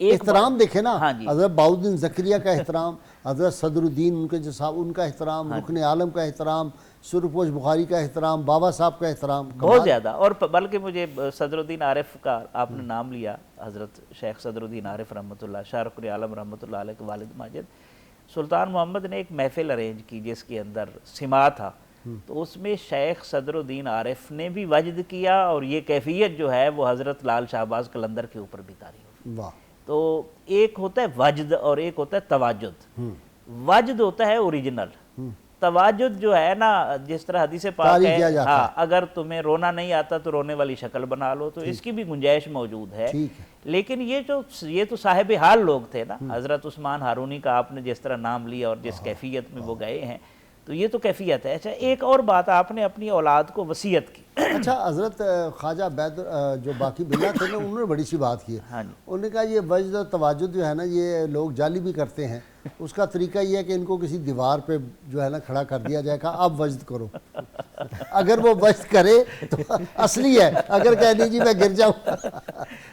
احترام دیکھیں نا، ہاں جی، حضرت بہاؤالدین زکریا کا احترام، حضرت صدر الدین ان کے جو صاحب ان کا احترام، رکن عالم کا احترام، سرپوش بخاری کا احترام، بابا صاحب کا احترام، بہت زیادہ۔ اور بلکہ مجھے صدر الدین عارف کا آپ نے نام لیا، حضرت شیخ صدر الدین عارف رحمۃ اللہ، شاہ رکن عالم رحمۃ اللہ علیہ کے والد ماجد، سلطان محمد نے ایک محفل ارینج کی جس کے اندر سما تھا، تو اس میں شیخ صدر الدین عارف نے بھی وجد کیا، اور یہ کیفیت جو ہے وہ حضرت لال شہباز قلندر کے اوپر بھی طاری ہوئی۔ واہ۔ تو ایک ہوتا ہے وجد اور ایک ہوتا ہے تواجد۔ وجد ہوتا ہے اوریجنل، تواجد جو ہے نا، جس طرح حدیث پاک ہے، ہاں اگر تمہیں رونا نہیں آتا تو رونے والی شکل بنا لو، تو اس کی بھی گنجائش موجود ہے۔ لیکن یہ تو صاحب حال لوگ تھے نا، حضرت عثمان ہارونی کا آپ نے جس طرح نام لیا اور جس کیفیت میں وہ گئے ہیں، تو یہ تو کیفیت ہے۔ اچھا، ایک اور بات، آپ نے اپنی اولاد کو وصیت کی۔ اچھا، حضرت خواجہ عبید جو باقی بلا تھے نا، انہوں نے بڑی سی بات کی ہے، انہوں نے کہا یہ وجد اور تواجد جو ہے نا، یہ لوگ جعلی بھی کرتے ہیں، اس کا طریقہ یہ ہے کہ ان کو کسی دیوار پہ جو ہے نا کھڑا کر دیا جائے گا، اب وجد کرو۔ اگر وہ وجد کرے تو اصلی ہے، اگر کہہ لیجیے میں گر جاؤں۔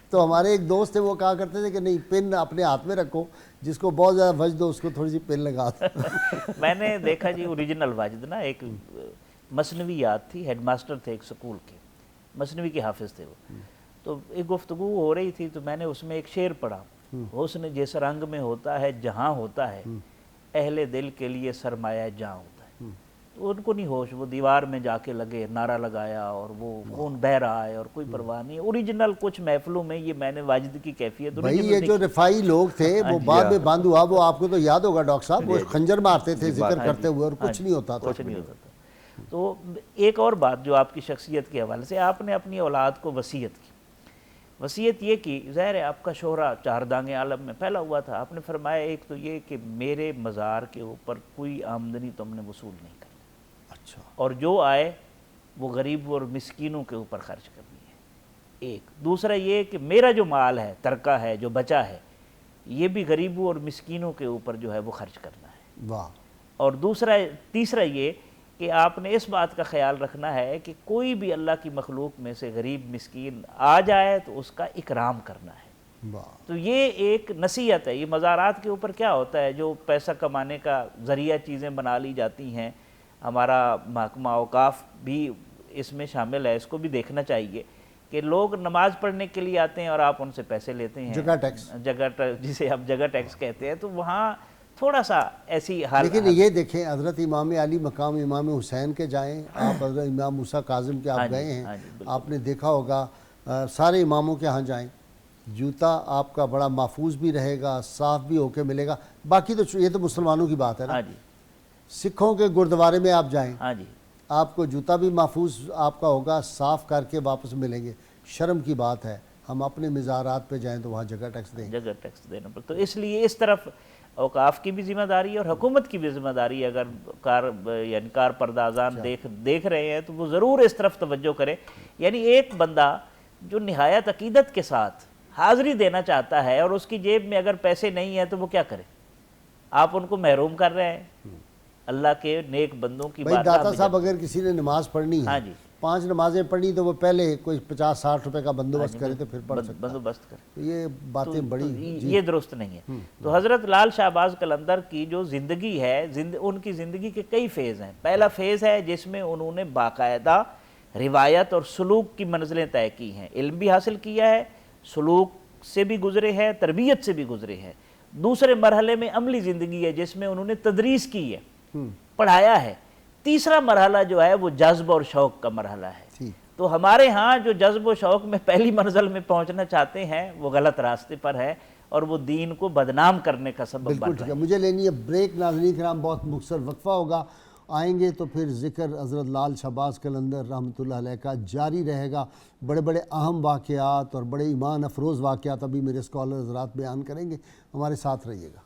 تو ہمارے ایک دوست تھے، وہ کہا کرتے تھے کہ نہیں، پن اپنے ہاتھ میں رکھو، جس کو بہت زیادہ وجد ہو اس کو تھوڑی سی پن لگا دو۔ میں نے دیکھا جی اوریجنل واجد نا، ایک مثنوی یاد تھی، ہیڈ ماسٹر تھے ایک سکول کے، مثنوی کے حافظ تھے وہ، تو ایک گفتگو ہو رہی تھی، تو میں نے اس میں ایک شعر پڑھا، حسن جس رنگ میں ہوتا ہے جہاں ہوتا ہے، اہل دل کے لیے سرمایہ جاں ہوتا ہے۔ تو ان کو نہیں ہوش، وہ دیوار میں جا کے لگے، نعرہ لگایا، اور وہ خون بہہ رہا ہے اور کوئی پرواہ نہیں۔ اوریجنل کچھ محفلوں میں یہ میں نے واجد کی کیفیت، بھائی یہ جو رفائی لوگ تھے وہ بعد میں بند ہوا، وہ آپ کو تو یاد ہوگا ڈاکٹر صاحب، وہ خنجر مارتے تھے ذکر کرتے ہوئے، اور کچھ نہیں ہوتا تھا۔ کچھ نہیں ہوتا تھا۔ تو ایک اور بات جو آپ کی شخصیت کے حوالے سے، آپ نے اپنی اولاد کو وصیت کی۔ وصیت یہ کی، ظاہر ہے آپ کا شہرہ چار دانگ عالم میں پھیلا ہوا تھا، آپ نے فرمایا ایک تو یہ کہ میرے مزار کے اوپر کوئی آمدنی تم نے وصول نہیں کرنی، اچھا، اور جو آئے وہ غریب اور مسکینوں کے اوپر خرچ کرنی ہے۔ ایک دوسرا یہ کہ میرا جو مال ہے، ترکہ ہے، جو بچا ہے، یہ بھی غریبوں اور مسکینوں کے اوپر جو ہے وہ خرچ کرنا ہے۔ واہ۔ اور تیسرا یہ کہ آپ نے اس بات کا خیال رکھنا ہے کہ کوئی بھی اللہ کی مخلوق میں سے غریب مسکین آ جائے تو اس کا اکرام کرنا ہے۔ تو یہ ایک نصیحت ہے۔ یہ مزارات کے اوپر کیا ہوتا ہے، جو پیسہ کمانے کا ذریعہ چیزیں بنا لی جاتی ہیں، ہمارا محکمہ اوقاف بھی اس میں شامل ہے، اس کو بھی دیکھنا چاہیے کہ لوگ نماز پڑھنے کے لیے آتے ہیں اور آپ ان سے پیسے لیتے ہیں، جگہ ٹیکس، جسے آپ جگہ ٹیکس کہتے ہیں، تو وہاں تھوڑا سا ایسی حال۔ لیکن یہ دیکھیں، حضرت امام علی مقام امام حسین کے جائیں آپ، حضرت امام موسیٰ کاظم کے آپ گئے ہیں، آپ نے دیکھا ہوگا سارے اماموں کے ہاں جائیں، جوتا آپ کا بڑا محفوظ بھی رہے گا، صاف بھی ہو کے ملے گا۔ باقی تو یہ تو مسلمانوں کی بات ہے نا، سکھوں کے گردوارے میں آپ جائیں، آپ کو جوتا بھی محفوظ آپ کا ہوگا، صاف کر کے واپس ملیں گے۔ شرم کی بات ہے ہم اپنے مزارات پہ جائیں تو وہاں جگہ ٹیکس دیں، جگہ ٹیکس دینا پڑتا۔ تو اس لیے اس طرف اوقاف کی بھی ذمہ داری ہے اور حکومت کی بھی ذمہ داری ہے۔ اگر یعنی کار پردازان دیکھ رہے ہیں تو وہ ضرور اس طرف توجہ کرے۔ یعنی ایک بندہ جو نہایت عقیدت کے ساتھ حاضری دینا چاہتا ہے اور اس کی جیب میں اگر پیسے نہیں ہیں تو وہ کیا کرے؟ آپ ان کو محروم کر رہے ہیں اللہ کے نیک بندوں کی بات۔ داتا صاحب اگر کسی نے نماز پڑھنی ہے، 5 نمازیں پڑھنی، تو وہ پہلے کوئی 50-60 روپے کا بندوبست کرے تو پھر پڑھ سکتا ہے، بندوبست کرے۔ یہ باتیں بڑی، یہ درست نہیں ہے۔ تو حضرت لال شہباز قلندر کی جو زندگی ہے، ان کی زندگی کے کئی فیز ہیں۔ پہلا فیز ہے جس میں انہوں نے باقاعدہ روایت اور سلوک کی منزلیں طے کی ہیں، علم بھی حاصل کیا ہے، سلوک سے بھی گزرے ہیں، تربیت سے بھی گزرے ہیں۔ دوسرے مرحلے میں عملی زندگی ہے جس میں انہوں نے تدریس کی ہے، پڑھایا ہے۔ تیسرا مرحلہ جو ہے وہ جذب اور شوق کا مرحلہ ہے۔ تو ہمارے ہاں جو جذب و شوق میں پہلی منزل میں پہنچنا چاہتے ہیں وہ غلط راستے پر ہے اور وہ دین کو بدنام کرنے کا سبب بن رہا ہے۔ مجھے لینی ہے بریک، ناظرین کرام، بہت مختصر وقفہ ہوگا، آئیں گے تو پھر ذکر حضرت لال شہباز قلندر رحمۃ اللہ علیہ کا جاری رہے گا۔ بڑے بڑے اہم واقعات اور بڑے ایمان افروز واقعات ابھی میرے اسکالر حضرات بیان کریں گے، ہمارے ساتھ رہیے گا۔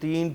3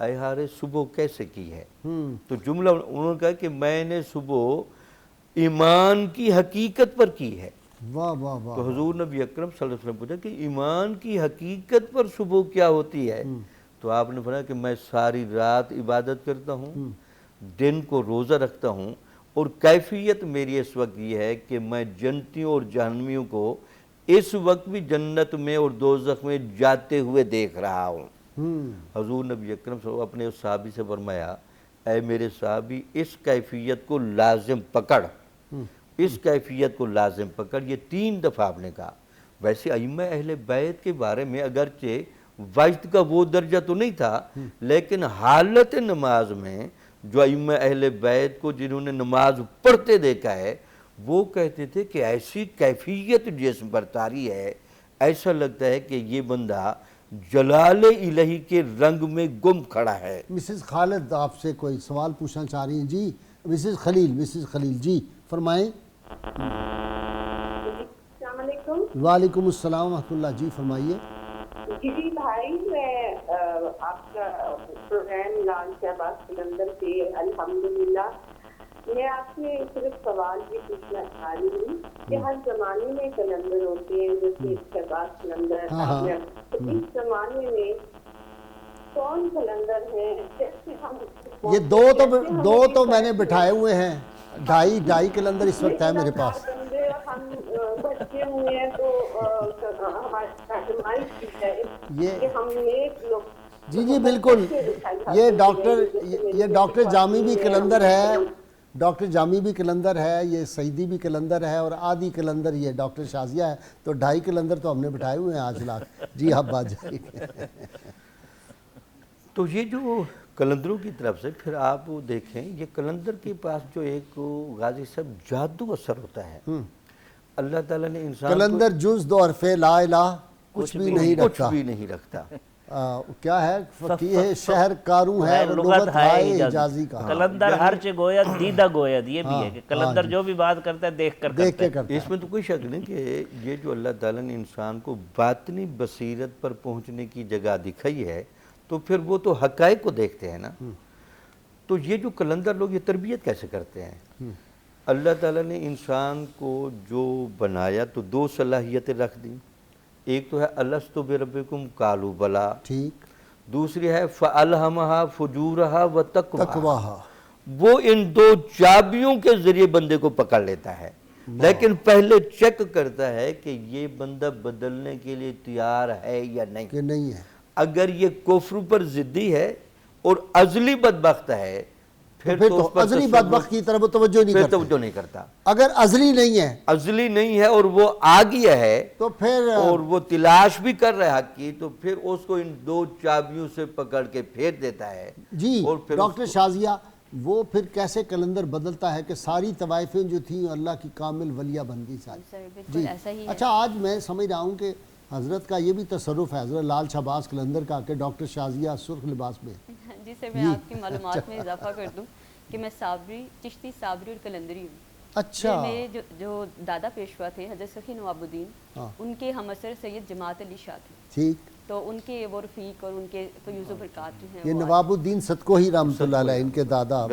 اے ہارے صبح کیسے کی ہے؟ تو جملہ انہوں نے کہا کہ میں نے صبح ایمان کی حقیقت پر کی ہے۔ واہ واہ واہ، تو حضور نبی اکرم صلی اللہ علیہ وسلم پوچھا کہ ایمان کی حقیقت پر صبح کیا ہوتی ہے؟ تو آپ نے فرمایا کہ میں ساری رات عبادت کرتا ہوں، دن کو روزہ رکھتا ہوں، اور کیفیت میری اس وقت یہ ہے کہ میں جنتیوں اور جہنمیوں کو اس وقت بھی جنت میں اور دوزخ میں جاتے ہوئے دیکھ رہا ہوں۔ حضور نبی اکرم صلی اللہ علیہ وسلم اپنے اس صحابی سے فرمایا، اے میرے صحابی، اس کیفیت کو لازم پکڑ، اس کیفیت کو لازم پکڑ۔ یہ 3 دفعہ آپ نے کہا۔ ویسے ائمہ اہل بیت کے بارے میں اگرچہ وجد کا وہ درجہ تو نہیں تھا، لیکن حالت نماز میں جو ائمہ اہل بیت کو جنہوں نے نماز پڑھتے دیکھا ہے، وہ کہتے تھے کہ ایسی کیفیت جسم پر طاری ہے، ایسا لگتا ہے کہ یہ بندہ جلال الہی کے رنگ میں گم کھڑا ہے۔ مسز خالد آپ سے کوئی سوال پوچھنا چاہ رہی ہیں؟ جی مسز خلیل جی فرمائیں۔ السلام علیکم۔ وعلیکم السلام ورحمۃ اللہ، جی فرمائیے۔ جی بھائی، میں آپ کا پروگرام لال شہباز قلندر سے الحمدللہ، میں آپ سے صرف سوال یہ پوچھنا چاہ رہی ہوں کہ ہر زمانے میں قلندر ہوتے ہیں، جیسے شہباز قلندر، تو اس زمانے میں کون قلندر ہیں؟ جیسے ہم یہ دو تو میں نے بٹھائے ہوئے ہیں، ڈھائی قلندر اس وقت ہے میرے پاس۔ ہم بچے ہوئے ہیں تو ہماری رہنمائی کی جائے کہ ہم نیک لوگ۔ جی بالکل، یہ ڈاکٹر جامی بھی قلندر ہے، ڈاکٹر جامی بھی قلندر ہے، یہ سعیدی بھی قلندر ہے، اور آدھی قلندر یہ ڈاکٹر شازیہ ہے، تو 2.5 قلندر تو ہم نے بٹھائے ہوئے ہیں آج لاکھ۔ جی آپ بات جائیے۔ تو یہ جو قلندروں کی طرف سے پھر آپ دیکھیں، یہ قلندر کے پاس جو ایک غازی صاحب جادو اثر ہوتا ہے، اللہ تعالیٰ نے انسان قلندر جز 2 حرف لا الہ کچھ بھی نہیں رکھتا۔ کیا ہے؟ فقیہ شہر کاروں ہے، لغت ہے اجازی کا۔ قلندر ہر چے گوید دیدہ گوید، یہ بھی ہے کہ قلندر جو بھی بات کرتا ہے دیکھ کر کرتا ہے۔ اس میں تو کوئی شک نہیں کہ یہ جو اللہ تعالیٰ نے انسان کو باطنی بصیرت پر پہنچنے کی جگہ دکھائی ہے، تو پھر وہ تو حقائق کو دیکھتے ہیں نا۔ تو یہ جو قلندر لوگ یہ تربیت کیسے کرتے ہیں؟ اللہ تعالیٰ نے انسان کو جو بنایا تو 2 صلاحیتیں رکھ دیں، ایک تو ہے الستُ بربکم قالوا بلی، ٹھیک، دوسری ہے فَأَلْهَمَهَا فُجُورَهَا وَتَقْوَاهَا، وہ ان 2 چابیوں کے ذریعے بندے کو پکڑ لیتا ہے، لیکن پہلے چیک کرتا ہے کہ یہ بندہ بدلنے کے لیے تیار ہے یا نہیں، کہ نہیں ہے۔ اگر یہ کفر پر ضدی ہے اور ازلی بدبخت ہے، پھر تو ازلی بدبخت کی طرف توجہ نہیں کرتا۔ اگر ازلی نہیں ہے اور وہ آ گیا ہے تو پھر اور وہ تلاش بھی کر رہا حق کی، تو پھر اس کو ان 2 چابیوں سے پکڑ کے پھیر دیتا ہے۔ جی ڈاکٹر شازیہ، وہ پھر کیسے قلندر بدلتا ہے کہ ساری طوائفیں جو تھیں اللہ کی کامل ولیہ بن گئی ساری؟ جی اچھا، آج میں سمجھ رہا ہوں کہ حضرت کا یہ بھی تصرف ہے، حضرت لال شہباز قلندر کا، کہ ڈاکٹر شازیہ سرخ لباس میں۔ جی سر، میں آپ کی معلومات میں اضافہ کر دوں کہ میں صابری، چشتی صابری اور قلندری ہوں۔ اچھا، میرے جو دادا پیشوا تھے حضرت سخی نواب الدین، ان کے ہم اثر سید جماعت علی شاہ تھے، ٹھیک، تو ان کے وہ رفیق اور ان کے فیوز و برکات جو ہیں، یہ نواب الدین صدقوہی رحمۃ اللہ علیہ، ان کے دادا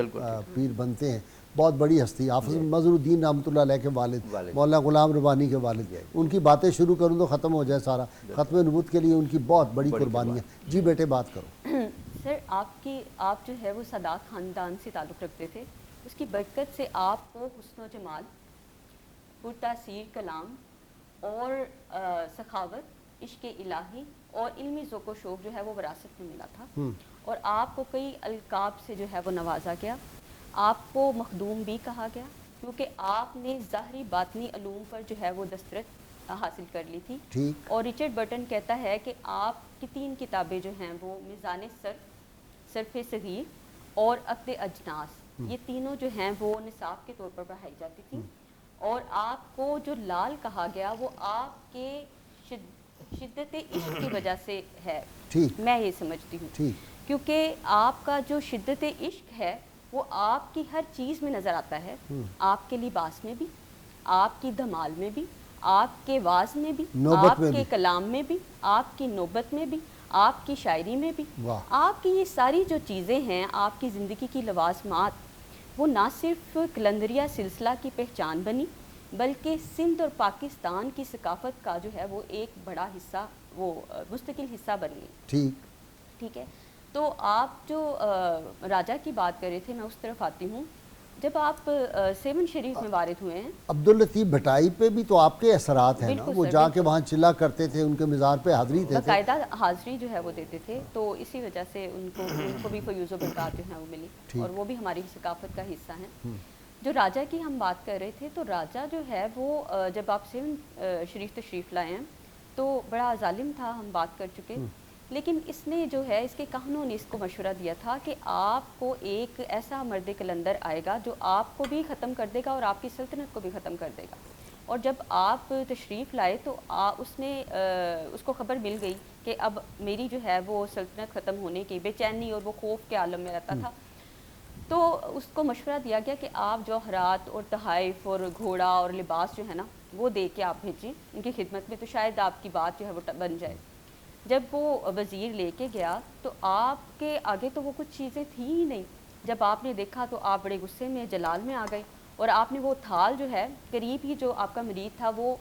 پیر بنتے ہیں، بہت بڑی ہستی، حافظ مظہر الدین رحمۃ اللہ علیہ کے والد، مولانا غلام ربانی کے والد۔ ان کی باتیں شروع کروں تو ختم ہو جائے سارا۔ ختم نبوت کے لیے ان کی بہت بڑی قربانی ہے۔ جی بیٹے بات کرو۔ سر، آپ جو ہے وہ سادات خاندان سے تعلق رکھتے تھے، اس کی برکت سے آپ کو حسن و جمال، پرتاثیر کلام اور سخاوت، عشق الہی اور علمی ذوق و شوق جو ہے وہ وراثت میں ملا تھا، اور آپ کو کئی القاب سے جو ہے وہ نوازا گیا۔ آپ کو مخدوم بھی کہا گیا کیونکہ آپ نے ظاہری باطنی علوم پر جو ہے وہ دسترت حاصل کر لی تھی۔ اور رچرڈ برٹن کہتا ہے کہ آپ کی 3 کتابیں جو ہیں وہ میزان صرف صغیر اور عقد اجناس، یہ تینوں جو ہیں وہ نصاب کے طور پر پڑھائی جاتی تھی، اور آپ کو جو لال کہا گیا وہ آپ کے شدت عشق کی وجہ سے ہے، میں یہ سمجھتی ہوں، کیونکہ آپ کا جو شدت عشق ہے وہ آپ کی ہر چیز میں نظر آتا ہے، آپ کے لباس میں بھی، آپ کی دھمال میں بھی، آپ کے واز میں بھی، آپ کے کلام میں بھی، آپ کی نوبت میں بھی، آپ کی شاعری میں بھی، آپ کی یہ ساری جو چیزیں ہیں، آپ کی زندگی کی لوازمات، وہ نہ صرف قلندریہ سلسلہ کی پہچان بنی بلکہ سندھ اور پاکستان کی ثقافت کا جو ہے وہ ایک بڑا حصہ، وہ مستقل حصہ بن گئی۔ ٹھیک ہے، تو آپ جو راجہ کی بات کر رہے تھے، میں اس طرف آتی ہوں۔ جب آپ سیون شریف میں وارد ہوئے ہیں، عبداللطیف بھٹائی پہ بھی تو آپ کے اثرات ہیں نا، وہ جا کے وہاں چلا کرتے تھے، ان کے مزار پہ حاضری تھے، باقاعدہ حاضری جو ہے وہ دیتے تھے، تو اسی وجہ سے ان کو بھی فیوز و برکات جو ہے وہ ملی، اور وہ بھی ہماری ثقافت کا حصہ ہیں۔ جو راجہ کی ہم بات کر رہے تھے، تو راجہ جو ہے وہ جب آپ سیون شریف تشریف لائے ہیں تو بڑا ظالم تھا، ہم بات کر چکے، لیکن اس نے جو ہے، اس کے کہنوں نے اس کو مشورہ دیا تھا کہ آپ کو ایک ایسا مرد قلندر آئے گا جو آپ کو بھی ختم کر دے گا اور آپ کی سلطنت کو بھی ختم کر دے گا۔ اور جب آپ تشریف لائے تو اس کو خبر مل گئی کہ اب میری جو ہے وہ سلطنت ختم ہونے کی بے چینی اور وہ خوف کے عالم میں رہتا تھا، تو اس کو مشورہ دیا گیا کہ آپ جوہرات اور تحائف اور گھوڑا اور لباس جو ہے نا وہ دے کے آپ بھیجیں ان کی خدمت میں، تو شاید آپ کی بات جو ہے وہ بن جائے۔ جب وہ وزیر لے کے گیا تو آپ کے آگے تو وہ کچھ چیزیں تھیں ہی نہیں، جب آپ نے دیکھا تو آپ بڑے غصے میں جلال میں آ گئے، اور آپ نے وہ تھال جو ہے، قریب ہی جو آپ کا مرید تھا وہ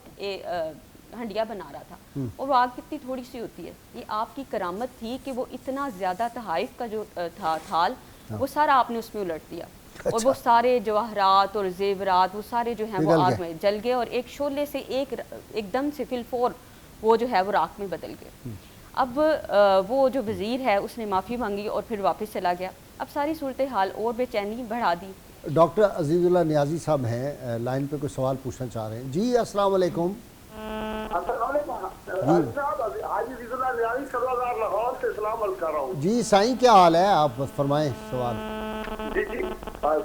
ہنڈیا بنا رہا تھا، اور وہ آگ کتنی تھوڑی سی ہوتی ہے، یہ آپ کی کرامت تھی کہ وہ اتنا زیادہ تحائف کا جو تھا تھال، وہ سارا آپ نے اس میں الٹ دیا، اور وہ سارے جواہرات اور زیورات وہ سارے جو ہیں وہ آگ میں جل گئے، اور ایک شعلے سے ایک دم سے فی الفور وہ جو ہے وہ راکھ میں بدل گئے۔ اب وہ جو وزیر ہے اس نے معافی مانگی اور پھر واپس چلا گیا۔ اب ساری صورتحال اور بے چینی بڑھا دی۔ ڈاکٹر عزیز اللہ نیازی صاحب ہیں لائن پہ، کوئی سوال پوچھنا چاہ رہے ہیں؟ جی السلام علیکم۔ السلام علیکم صاحب، حاجی عزیز اللہ نیازی سردار لاہور سے سلام عرض کر رہا ہوں۔ جی سائیں کیا حال ہے؟ آپ فرمائیں سوال۔ جی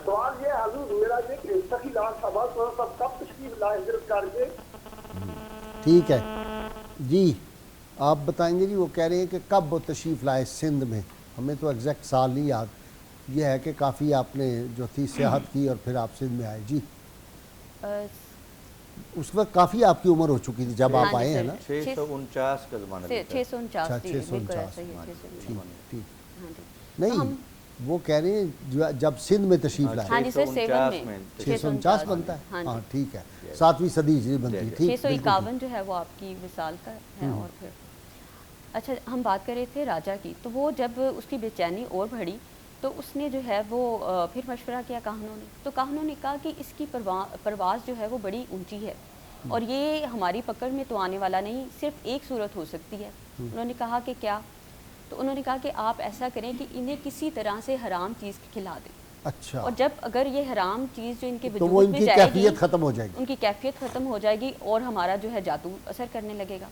سوال یہ حضور میرا یہ کہ سخی لال صاحب کب تشریف لائے حضرت کر کے؟ ٹھیک ہے جی، آپ بتائیں گے جی۔ وہ کہہ رہے ہیں کہ کب وہ تشریف لائے سندھ میں، ہمیں تو ایگزیکٹ سال نہیں یاد، یہ ہے کہ کافی آپ نے جو تھی سیاحت کی اور پھر آپ سندھ میں آئے۔ جی اس وقت کافی آپ کی عمر ہو چکی تھی جب آپ آئے ہیں نا؟ 649 کا زمانہ، 649 نہیں وہ کہہ رہے ہیں جب سندھ میں تشریف لائے، 649 بنتا ہے، ہاں ٹھیک ہے، 7ویں صدی ہجری بنتی ہے۔ 651 جو ہے وہ آپ کی وصال کا ہے۔ اور پھر اچھا ہم بات کر رہے تھے راجہ کی، تو وہ جب اس کی بے چینی اور بڑھی تو اس نے جو ہے وہ پھر مشورہ کیا کاہنوں نے، تو کاہنوں نے کہا کہ اس کی پرواز جو ہے وہ بڑی اونچی ہے اور یہ ہماری پکڑ میں تو آنے والا نہیں، صرف ایک صورت ہو سکتی ہے۔ انہوں نے کہا کہ کیا؟ تو انہوں نے کہا کہ آپ ایسا کریں کہ انہیں کسی طرح سے حرام چیز کھلا دیں۔ اچھا، اور جب اگر یہ حرام چیز جو ان کے تو وہ وجود ان میں کی جائے گی، کیفیت ختم ہو جائے گی، ان کی کیفیت ختم ہو جائے گی اور ہمارا جو ہے جادو اثر کرنے لگے گا۔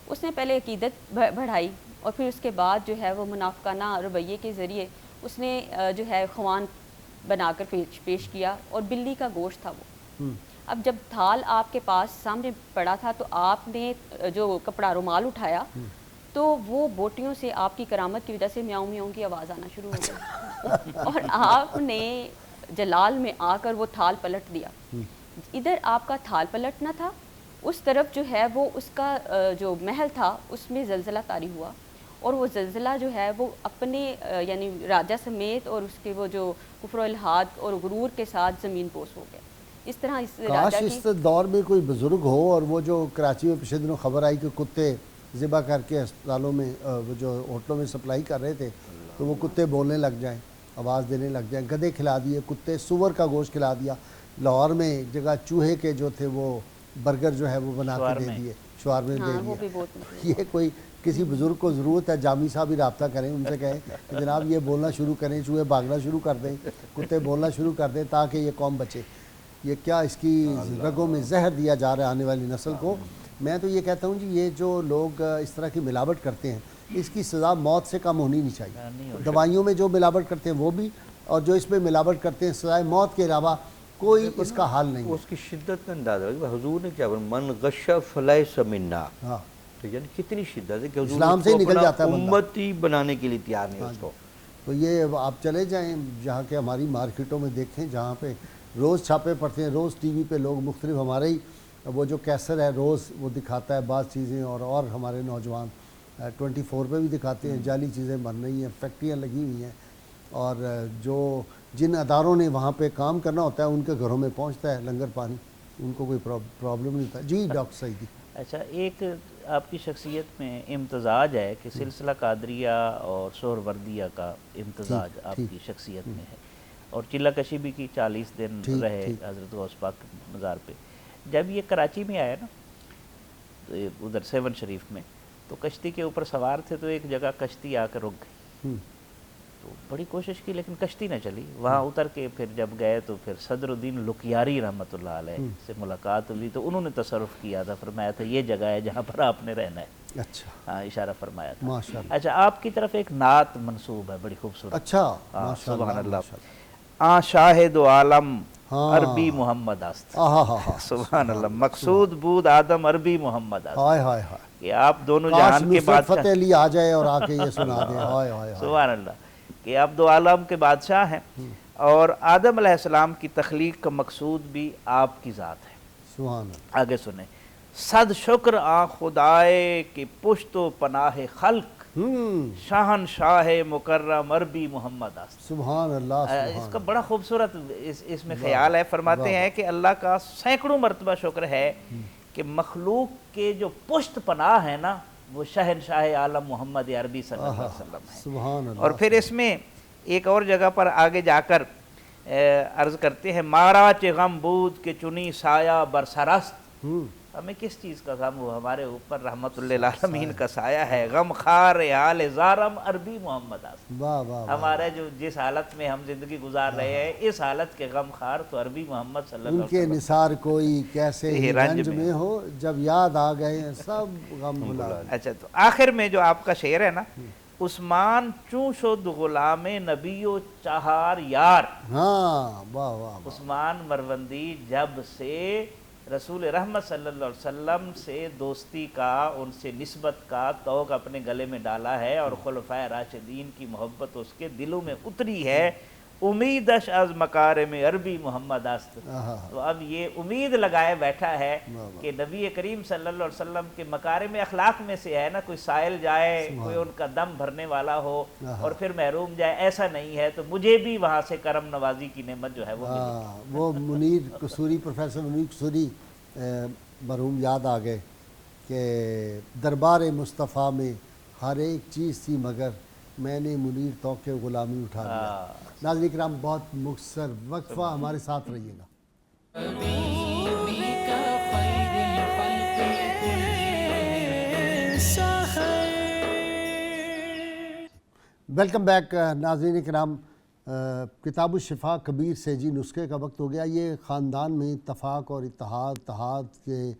اس نے پہلے عقیدت بڑھائی اور پھر اس کے بعد جو ہے وہ منافقانہ رویے کے ذریعے اس نے جو ہے خوان بنا کر پیش کیا، اور بلی کا گوشت تھا وہ۔ اب جب تھال آپ کے پاس سامنے پڑا تھا تو آپ نے جو کپڑا رومال اٹھایا تو وہ بوٹیوں سے آپ کی کرامت کی وجہ سے میاؤں میاؤں کی آواز آنا شروع ہو گئی، اور آپ نے جلال میں آ کر وہ تھال پلٹ دیا۔ ادھر آپ کا تھال پلٹنا تھا، اس طرف جو ہے وہ اس کا جو محل تھا اس میں زلزلہ طاری ہوا، اور وہ زلزلہ جو ہے وہ اپنے یعنی راجہ سمیت اور اس کے وہ جو کفر و الحاد اور غرور کے ساتھ زمین بوس ہو گیا۔ اس طرح اس راجہ کی اس دور میں کوئی بزرگ ہو اور وہ جو کراچی میں پچھلے دنوں خبر آئی کہ کتے ذبح کر کے اسپتالوں میں وہ جو ہوٹلوں میں سپلائی کر رہے تھے تو وہ کتے بولنے لگ جائیں، آواز دینے لگ جائیں، گدھے کھلا دیے، کتے سور کا گوشت کھلا دیا۔ لاہور میں ایک جگہ چوہے کے جو تھے وہ برگر جو ہے وہ بنا کے دے دیے، شوار میں دے دیا۔ یہ کوئی کسی بزرگ کو ضرورت ہے، جامی صاحب ہی رابطہ کریں، ان سے کہیں کہ جناب یہ بولنا شروع کریں، چوہے بھاگنا شروع کر دیں، کتے بولنا شروع کر دیں تاکہ یہ قوم بچے۔ یہ کیا اس کی رگوں میں زہر دیا جا رہا ہے آنے والی نسل کو۔ میں تو یہ کہتا ہوں جی یہ جو لوگ اس طرح کی ملاوٹ کرتے ہیں اس کی سزا موت سے کم ہونی نہیں چاہیے۔ دوائیوں میں جو ملاوٹ کرتے ہیں وہ بھی، اور جو اس میں ملاوٹ کرتے ہیں سزائے موت کے علاوہ کوئی اس کا حل نہیں ہے۔ اس کی شدت کا اندازہ حضور نے کیا فرمایا، من غش فلیس منا، تو یعنی کتنی شدت ہے کہ حضور اسلام سے نکل جاتا ہے امتی بنانے کے لیے تیار نہیں اس کو۔ تو یہ آپ چلے جائیں جہاں کہ ہماری مارکیٹوں میں دیکھیں جہاں پہ روز چھاپے پڑتے ہیں، روز ٹی وی پہ لوگ مختلف، ہمارے ہی وہ جو کیسر ہے روز وہ دکھاتا ہے بعض چیزیں، اور ہمارے نوجوان 24 پہ بھی دکھاتے ہیں جعلی چیزیں بن رہی ہیں، فیکٹریاں لگی ہوئی ہیں، اور جو جن اداروں نے وہاں پہ کام کرنا ہوتا ہے ان کے گھروں میں پہنچتا ہے لنگر پانی، ان کو کوئی پرابلم نہیں ہوتا. جی ڈاکٹر سعیدی. اچھا، ایک آپ کی شخصیت میں امتزاج ہے کہ سلسلہ قادریہ اور سہروردیہ کا امتزاج آپ کی شخصیت میں ہے، اور چلہ کشی بھی کی 40 دن رہے حضرت غوث پاک مزار پہ. جب یہ کراچی میں آیا نا ادھر 7 شریف میں، تو کشتی کے اوپر سوار تھے، تو ایک جگہ کشتی آ کر رک گئی، تو بڑی کوشش کی لیکن کشتی نہ چلی. وہاں اتر کے پھر جب گئے تو پھر صدر الدین لکیاری رحمۃ اللہ علیہ سے ملاقات ہوئی، تو انہوں نے تصرف کیا تھا، فرمایا تھا یہ جگہ ہے جہاں پر آپ نے رہنا ہے. اچھا، ہاں اشارہ فرمایا تھا. ماشاءاللہ. اچھا، آپ کی طرف ایک نعت منسوب ہے بڑی خوبصورت. اچھا، سبحان اللہ. آ شاہد و عالم عربی محمد است. سبحان اللہ. مقصود بود آدم عربی محمد است. ہائے ہائے ہائے، کہ آپ دونوں جہان کے بادشاہ، فتح علی آ جائے اور آ کے یہ سنا دیں. ہائے ہائے. سبحان اللہ. کہ آپ دو عالم کے بادشاہ ہیں، اور آدم علیہ السلام کی تخلیق کا مقصود بھی آپ کی ذات ہے. سبحان اللہ. آگے سنیں. صد شکر آ خدائے کہ پشت و پناہ خلق، شاہنشاہ مکرم عربی محمد است. سبحان اللہ. اس کا بڑا خوبصورت اس میں خیال ہے. فرماتے ہیں کہ اللہ کا سینکڑوں مرتبہ شکر ہے کہ مخلوق کے جو پشت پناہ ہے نا وہ شہنشاہ عالم محمد عربی صلی اللہ علیہ وسلم ہے. سبحان اللہ. اور پھر اس میں ایک اور جگہ پر آگے جا کر عرض کرتے ہیں مارا چ غم بود کہ چنی سایہ برسرست. ہمیں کس چیز کا غم ہو؟ ہمارے اوپر رحمت للعالمین کا سایہ ہے. غم خار حال زارم عربی محمد است. ہمارے جو جس حالت میں ہم زندگی گزار رہے ہیں، اس حالت کے غم خار تو عربی محمد صلی اللہ علیہ وسلم. ان کے نثار کوئی کیسے ہی رنج میں ہو، جب یاد آ گئے سب غم بھلا. اچھا، تو آخر میں جو آپ کا شعر ہے نا، عثمان چوں شد غلام نبی و چہار یار. ہاں، واہ واہ. عثمان مروندی جب سے رسول رحمت صلی اللہ علیہ وسلم سے دوستی کا، ان سے نسبت کا توق اپنے گلے میں ڈالا ہے، اور خلفائے راشدین کی محبت اس کے دلوں میں اتری ہے. امیدش از مکارم عربی محمد است. تو اب یہ امید لگائے بیٹھا ہے کہ نبی کریم صلی اللہ علیہ وسلم کے مکارم اخلاق میں سے ہے نا، کوئی سائل جائے، کوئی ان کا دم بھرنے والا ہو اور پھر محروم جائے، ایسا نہیں ہے. تو مجھے بھی وہاں سے کرم نوازی کی نعمت جو ہے وہ ملی. وہ منیر قصوری، پروفیسر منیر قصوری مرحوم یاد آ گئے کہ دربار مصطفیٰ میں ہر ایک چیز تھی مگر میں نے منیر توقع غلامی اٹھا لیا. ناظرین کرام، بہت مختصر وقفہ، ہمارے ساتھ رہیے گا. ویلکم بیک ناظرین کرام. کتاب الشفا کبیر سے جی نسخے کا وقت ہو گیا. یہ خاندان میں اتفاق اور اتحاد کے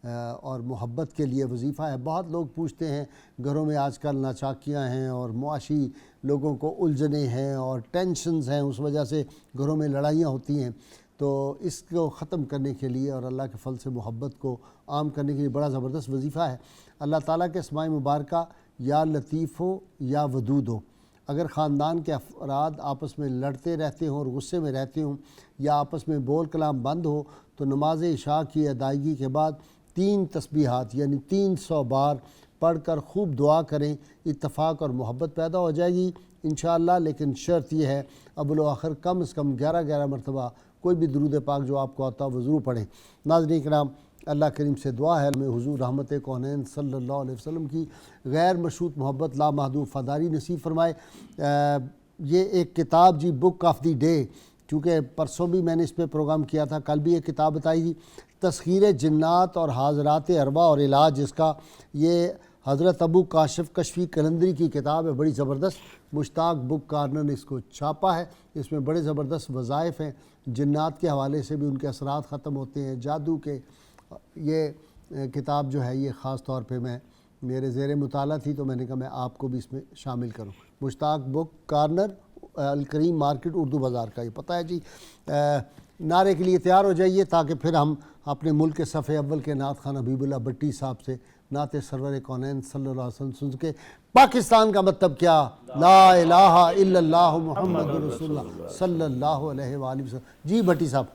اور محبت کے لیے وظیفہ ہے. بہت لوگ پوچھتے ہیں گھروں میں آج کل ناچاکیاں ہیں اور معاشی لوگوں کو الجھنیں ہیں اور ٹینشنز ہیں، اس وجہ سے گھروں میں لڑائیاں ہوتی ہیں. تو اس کو ختم کرنے کے لیے اور اللہ کے فضل سے محبت کو عام کرنے کے لیے بڑا زبردست وظیفہ ہے. اللہ تعالیٰ کے اسماء مبارکہ یا لطیف ہو یا ودود ہو. اگر خاندان کے افراد آپس میں لڑتے رہتے ہوں اور غصے میں رہتے ہوں یا آپس میں بول کلام بند ہو، تو نماز عشاء کی ادائیگی کے بعد 3 تسبیحات یعنی 300 بار پڑھ کر خوب دعا کریں. اتفاق اور محبت پیدا ہو جائے گی انشاءاللہ. لیکن شرط یہ ہے اول و آخر کم از کم 11 مرتبہ کوئی بھی درود پاک جو آپ کو آتا وہ ضرور پڑھیں. ناظرین کرام، اللہ کریم سے دعا ہے ہمیں حضور رحمت کونین صلی اللہ علیہ وسلم کی غیر مشروط محبت لامحدود فداری نصیب فرمائے. یہ ایک کتاب جی بک آف دی ڈے، چونکہ پرسوں بھی میں نے اس پہ پروگرام کیا تھا، کل بھی ایک کتاب بتائی تھی، تسخیر جنات اور حاضرات ارواح اور علاج. جس کا یہ حضرت ابو کاشف کشفی کلندری کی کتاب ہے، بڑی زبردست. مشتاق بک کارنر نے اس کو چھاپا ہے. اس میں بڑے زبردست وظائف ہیں، جنات کے حوالے سے بھی ان کے اثرات ختم ہوتے ہیں، جادو کے. یہ کتاب جو ہے یہ خاص طور پہ میرے زیر مطالعہ تھی، تو میں نے کہا میں آپ کو بھی اس میں شامل کروں. مشتاق بک کارنر، الکریم مارکیٹ، اردو بازار کا. یہ پتہ ہے جی. نعرے کے لیے تیار ہو جائیے تاکہ پھر ہم اپنے ملک کے صفحے اول کے نعت خان حبیب اللہ بٹی صاحب سے نعت سرور کونین صلی اللہ علیہ وسلم سن کے پاکستان کا مطلب کیا، لا الہ الا اللہ محمد رسول اللہ صلی اللہ علیہ وآلہ وسلم. جی بٹی صاحب.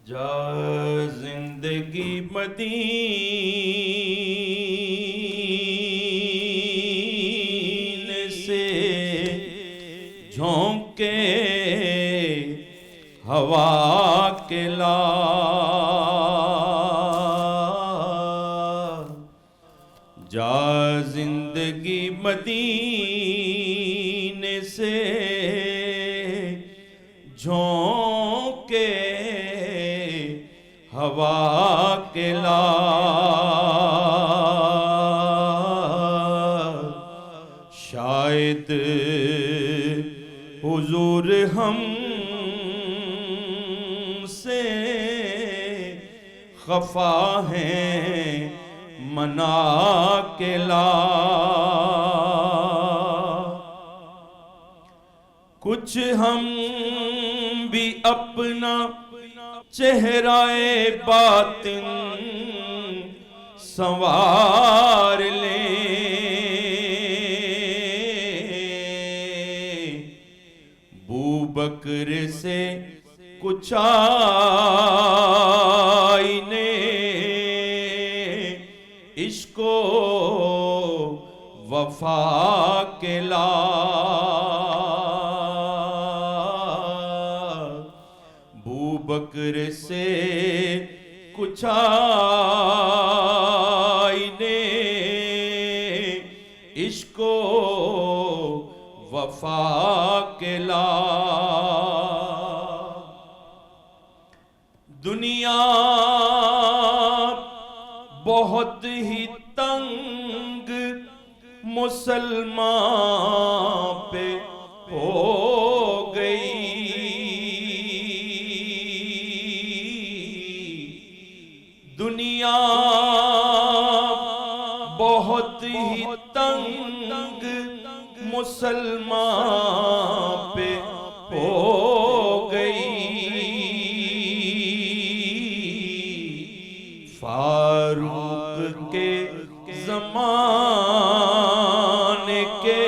جا زندگی مدین ہوا کے لا جا زندگی مدینے سے جھونکے ہوا کے لا شاید حضور ہم سے خفا ہیں منا کے لا کچھ ہم بھی اپنا چہرہ باطن سنوار لیں بو بکر سے کچھ آئینے عشق و وفا کے لا بو بکر سے کچھ آئینے عشق و وفا کے لا دنیا بہت ہی تنگ مسلمان پہ ہو گئی دنیا بہت ہی تنگ مسلمان پہ ہو گئی فاروق کے زمانے کے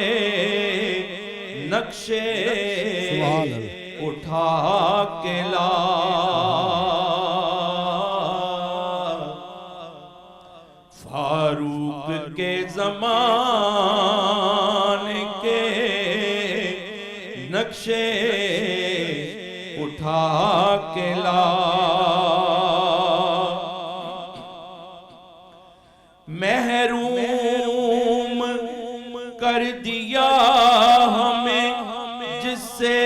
نقشے اٹھا کے لا فاروق کے زمانے کے نقشے اٹھا کے لا محروم کر دیا ہمیں جس سے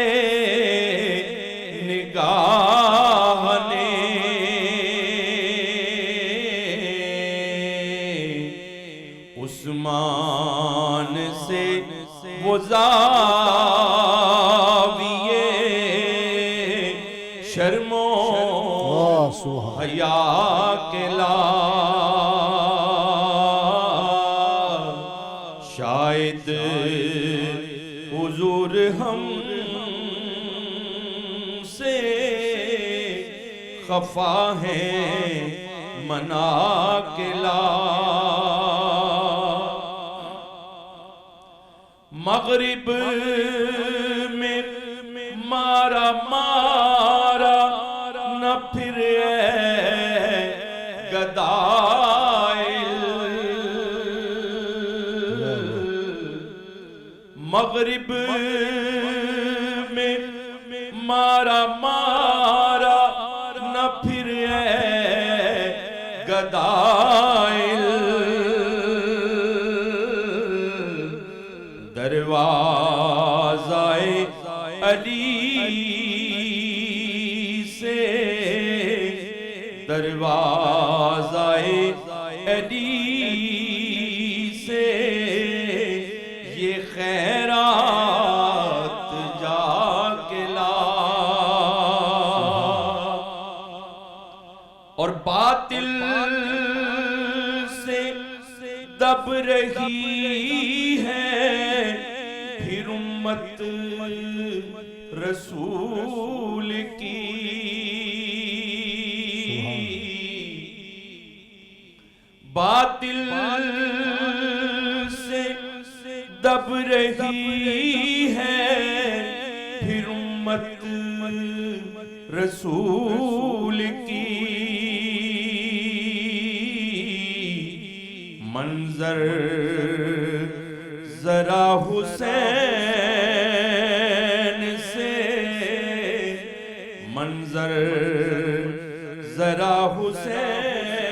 نگاہ نے عثمان سے وہ زاویے شرم و حیا کے لا شاید حضور ہم سے خفا ہیں منا کے لا مغرب میں مارا مارا نہ پھر گدائل مغرب میں مارا مارا نہ پھر گدائل دروازہ علی سے دروازہ علی سے یہ خیرات جا کے لا اور باطل سے دب رہی ہے پھر امت رسول کی باطل سے دب رہی ہے پھر امت رسول کی منظر ذرا حسین سے منظر ذرا حسین